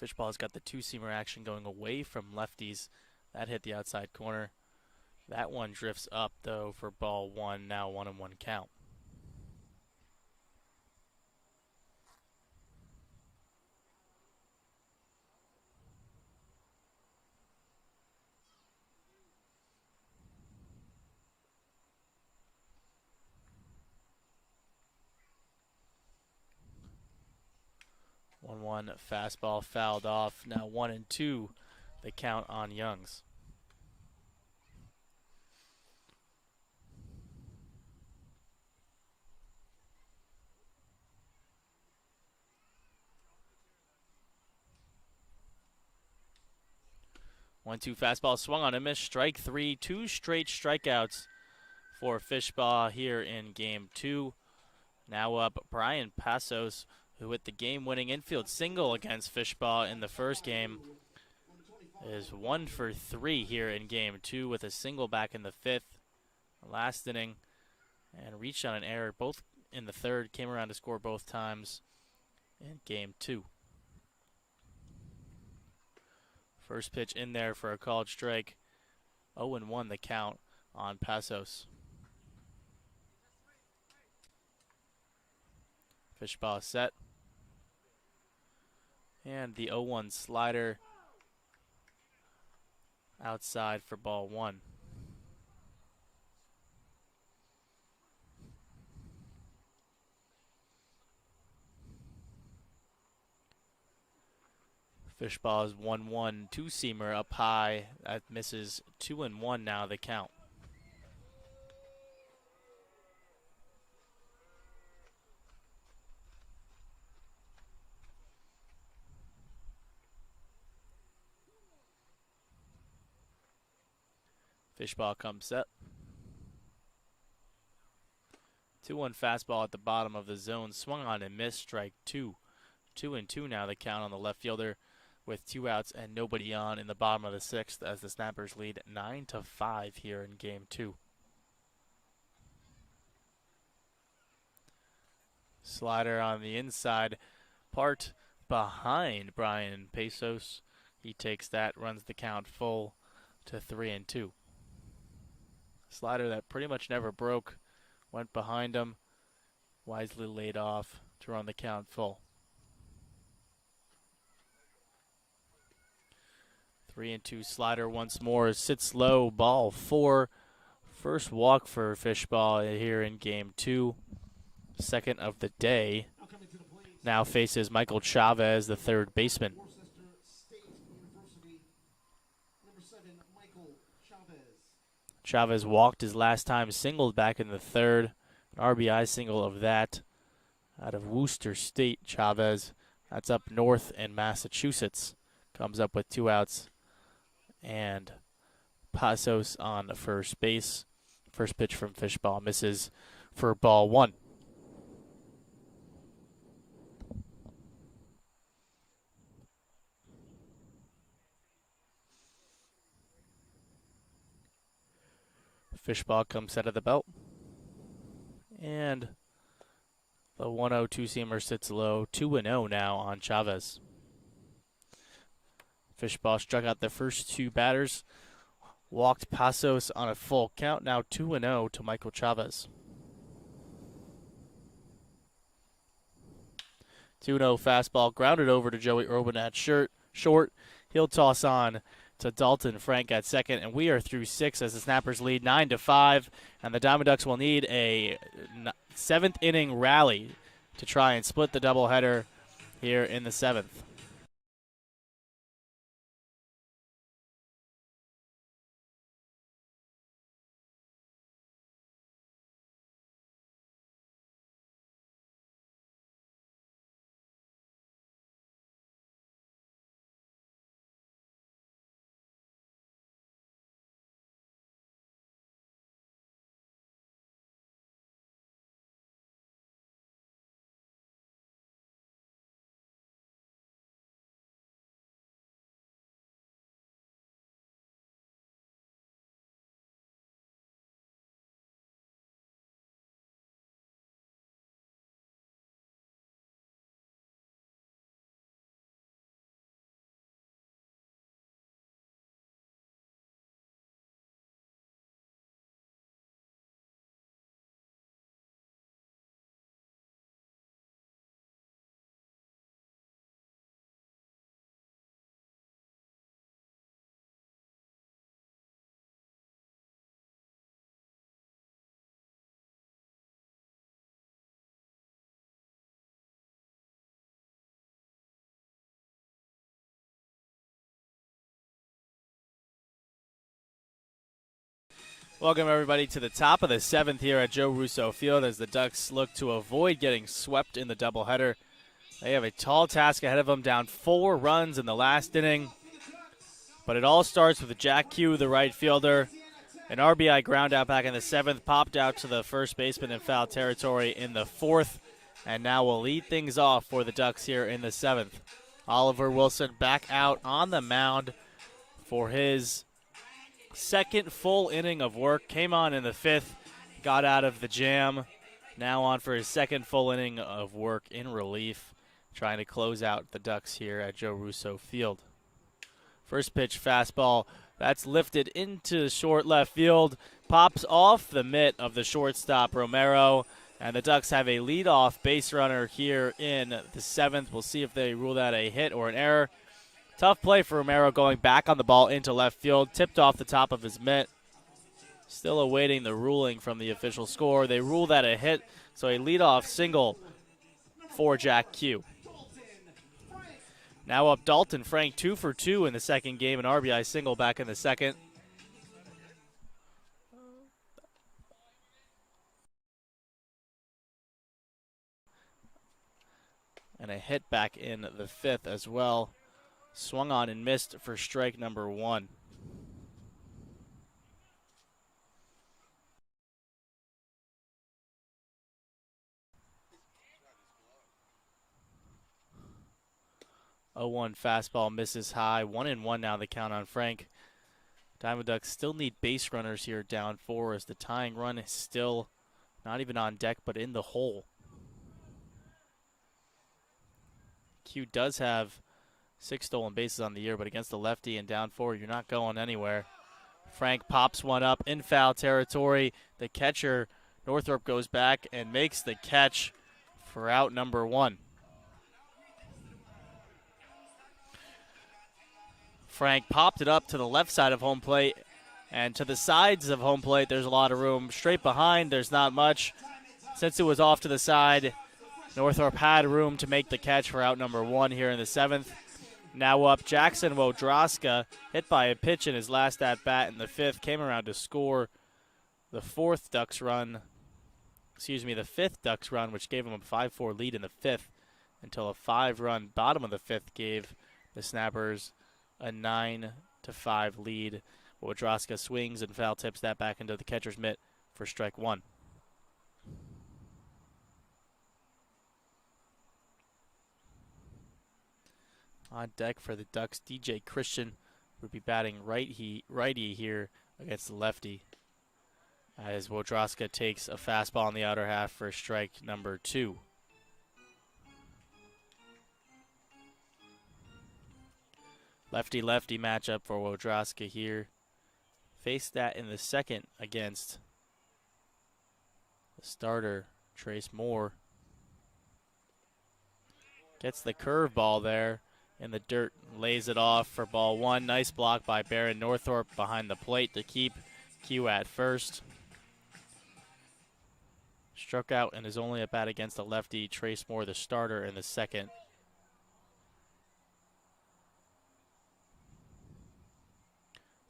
Fishbaugh's got the two-seamer action going away from lefties. That hit the outside corner. That one drifts up, though, for ball 1, now 1-1 count. One fastball fouled off. Now 1-2, the count on Youngs. One-two fastball swung on and missed. Strike 3. 2 straight strikeouts for Fishbaugh here in game 2. Now up Brian Passos, who hit the game-winning infield single against Fishbaugh in the first game, is 1 for 3 here in game 2 with a single back in the fifth, last inning, and reached on an error both in the third, came around to score both times in game 2. First pitch in there for a called strike. 0-1 the count on Passos. Fishbaugh set. And the 0-1 slider outside for ball 1. Fishbaugh's 1-1 two-seamer up high. That misses. 2-1 now the count. Fishbaugh comes set. 2-1 fastball at the bottom of the zone. Swung on and missed. Strike 2. 2-2 now the count on the left fielder. with 2 outs and nobody on in the bottom of the 6th as the Snappers lead 9-5 here in Game 2. Slider on the inside, part behind Brian Pesos. He takes that, runs the count full to 3-2. Slider that pretty much never broke, went behind him, wisely laid off to run the count full. 3-2 slider once more, sits low, ball 4. First walk for Fishball here in Game 2, second of the day. Now faces Michael Chavez, the third baseman. Chavez walked his last time, singled back in the third. An RBI single of that out of Worcester State. Chavez, that's up north in Massachusetts, comes up with 2 outs. And Pasos on first base. First pitch from Fishball misses for ball 1. Fishball comes out of the belt. And the 1-0 two-seamer sits low. 2-0 now on Chavez. Fishball struck out the first 2 batters. Walked Pasos on a full count. Now 2-0 to Michael Chavez. 2-0 fastball grounded over to Joey Urban at short. He'll toss on to Dalton Frank at second, and we are through 6 as the Snappers lead 9-5, and the Diamond Ducks will need a 7th inning rally to try and split the doubleheader here in the 7th. Welcome, everybody, to the top of the 7th here at Joe Russo Field as the Ducks look to avoid getting swept in the doubleheader. They have a tall task ahead of them, down 4 runs in the last inning. But it all starts with Jack Q, the right fielder. An RBI ground out back in the 7th, popped out to the first baseman in foul territory in the 4th, and now will lead things off for the Ducks here in the 7th. Oliver Wilson back out on the mound for his second full inning of work. Came on in the 5th, got out of the jam. Now on for his second full inning of work in relief, trying to close out the Ducks here at Joe Russo Field. First pitch fastball, that's lifted into short left field, pops off the mitt of the shortstop Romero, and the Ducks have a leadoff base runner here in the 7th. We'll see if they rule that a hit or an error. Tough play for Romero going back on the ball into left field, tipped off the top of his mitt. Still awaiting the ruling from the official score. They rule that a hit, so a leadoff single for Jack Q. Now up Dalton Frank, 2 for 2 in the second game, an RBI single back in the second. And a hit back in the 5th as well. Swung on and missed for strike number 1. 0-1 fastball misses high. 1-1 now the count on Frank. Diamond Ducks still need base runners here down 4 as the tying run is still not even on deck but in the hole. Q does have 6 stolen bases on the year, but against the lefty and down 4, you're not going anywhere. Frank pops one up in foul territory. The catcher, Northrop, goes back and makes the catch for out number 1. Frank popped it up to the left side of home plate, and to the sides of home plate, there's a lot of room. Straight behind, there's not much. Since it was off to the side, Northrop had room to make the catch for out number 1 here in the 7th. Now up, Jackson Wodroska, hit by a pitch in his last at-bat in the 5th, came around to score the 5th Ducks run, which gave him a 5-4 lead in the 5th, until a 5-run bottom of the 5th gave the Snappers a 9-5 lead. Wodroska swings and foul tips that back into the catcher's mitt for strike 1. On deck for the Ducks, DJ Christian would be batting righty here against the lefty, as Wodroska takes a fastball in the outer half for strike number 2. Lefty-lefty matchup for Wodroska here. Faced that in the 2nd against the starter, Trace Moore. Gets the curveball there in the dirt, lays it off for ball 1. Nice block by Baron Northrop behind the plate to keep Q at first. Struck out in his only at bat against the lefty, Trace Moore, the starter, in the 2nd.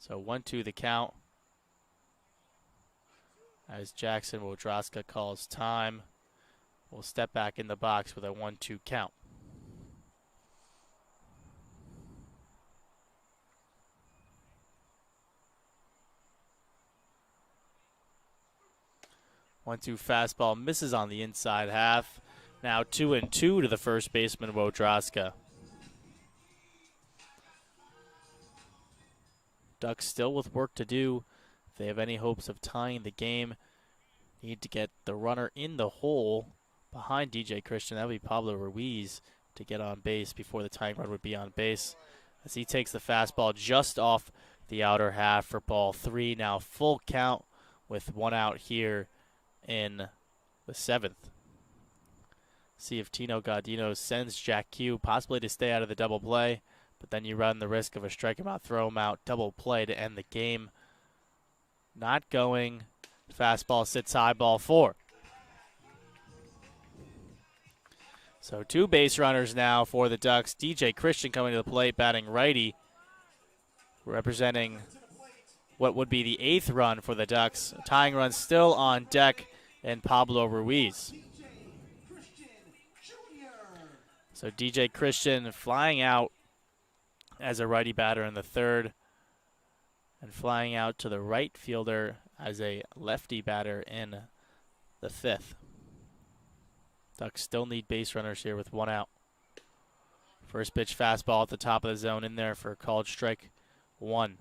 So 1-2 the count as Jackson Wodroska calls time. Will step back in the box with a 1-2 count. One-two fastball misses on the inside half. Now 2-2 to the first baseman, Wodroska. Ducks still with work to do. If they have any hopes of tying the game, need to get the runner in the hole behind DJ Christian. That would be Pablo Ruiz to get on base before the tying run would be on base. As he takes the fastball just off the outer half for ball 3. Now full count with 1 out here in the 7th. See if Tino Gaudino sends Jack Q possibly to stay out of the double play, but then you run the risk of a strike him out, throw him out, double play to end the game. Not going. Fastball sits high, ball 4. So 2 base runners now for the Ducks. DJ Christian coming to the plate, batting righty, representing what would be the 8th run for the Ducks. Tying run still on deck in Pablo Ruiz. So DJ Christian flying out as a righty batter in the 3rd, and flying out to the right fielder as a lefty batter in the 5th. Ducks still need base runners here with 1 out. First pitch fastball at the top of the zone in there for a called strike 1.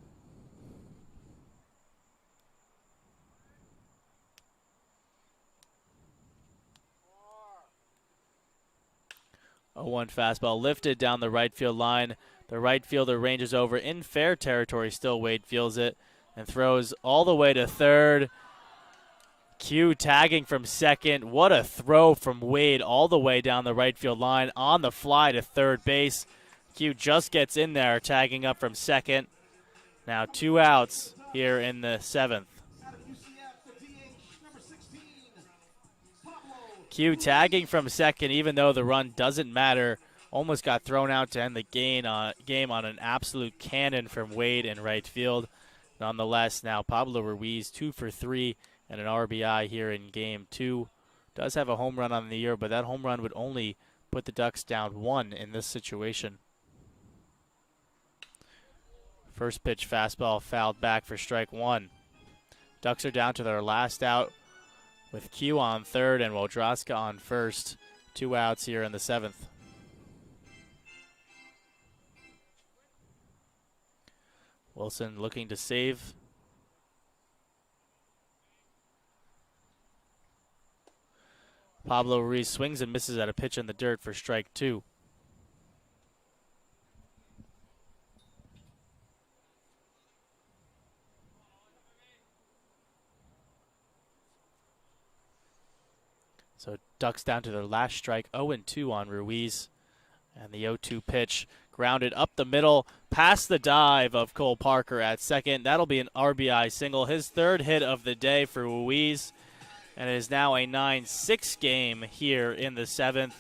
A 1 fastball lifted down the right field line. The right fielder ranges over in fair territory. Still Wade feels it and throws all the way to 3rd. Q tagging from 2nd. What a throw from Wade all the way down the right field line on the fly to 3rd base. Q just gets in there, tagging up from 2nd. Now 2 outs here in the 7th. Q tagging from 2nd, even though the run doesn't matter. Almost got thrown out to end the game on an absolute cannon from Wade in right field. Nonetheless, now Pablo Ruiz 2 for 3 and an RBI here in game 2. Does have a home run on the year, but that home run would only put the Ducks down 1 in this situation. First pitch fastball fouled back for strike 1. Ducks are down to their last out with Q on 3rd and Wodroska on 1st. 2 outs here in the 7th. Wilson looking to save. Pablo Ruiz swings and misses at a pitch in the dirt for strike 2. So Ducks down to their last strike, 0-2 on Ruiz. And the 0-2 pitch grounded up the middle, past the dive of Cole Parker at second. That'll be an RBI single, his third hit of the day for Ruiz. And it is now a 9-6 game here in the 7th,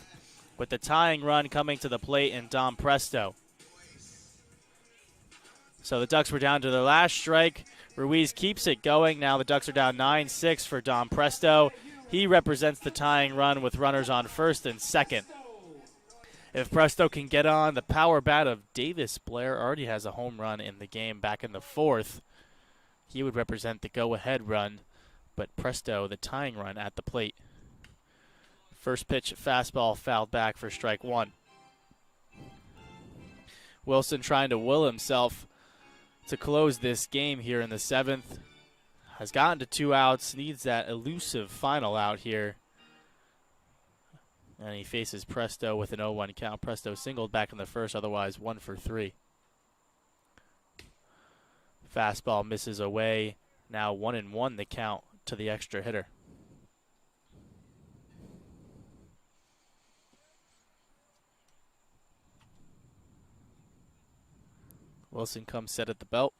with the tying run coming to the plate in Dom Presto. So the Ducks were down to their last strike. Ruiz keeps it going. Now the Ducks are down 9-6 for Dom Presto. He represents the tying run with runners on first and second. If Presto can get on, the power bat of Davis Blair already has a home run in the game back in the 4th. He would represent the go-ahead run, but Presto, the tying run at the plate. First pitch, fastball fouled back for strike 1. Wilson trying to will himself to close this game here in the 7th. Has gotten to 2 outs, needs that elusive final out here. And he faces Presto with an 0-1 count. Presto singled back in the first, otherwise 1 for 3. Fastball misses away. Now 1-1 the count to the extra hitter. Wilson comes set at the belt.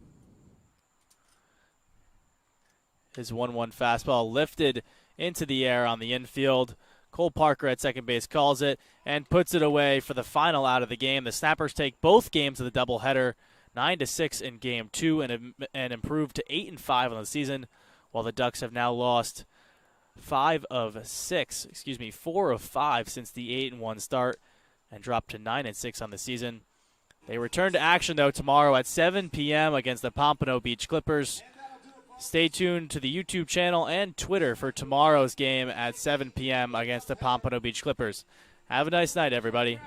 His 1-1 fastball lifted into the air on the infield. Cole Parker at second base calls it and puts it away for the final out of the game. The Snappers take both games of the doubleheader, 9-6 in Game 2, and improve to 8-5 on the season, while the Ducks have now lost 4 of 5 since the 8-1 start and dropped to 9-6 on the season. They return to action, though, tomorrow at 7 p.m. against the Pompano Beach Clippers. Stay tuned to the YouTube channel and Twitter for tomorrow's game at 7 p.m. against the Pompano Beach Clippers. Have a nice night, everybody.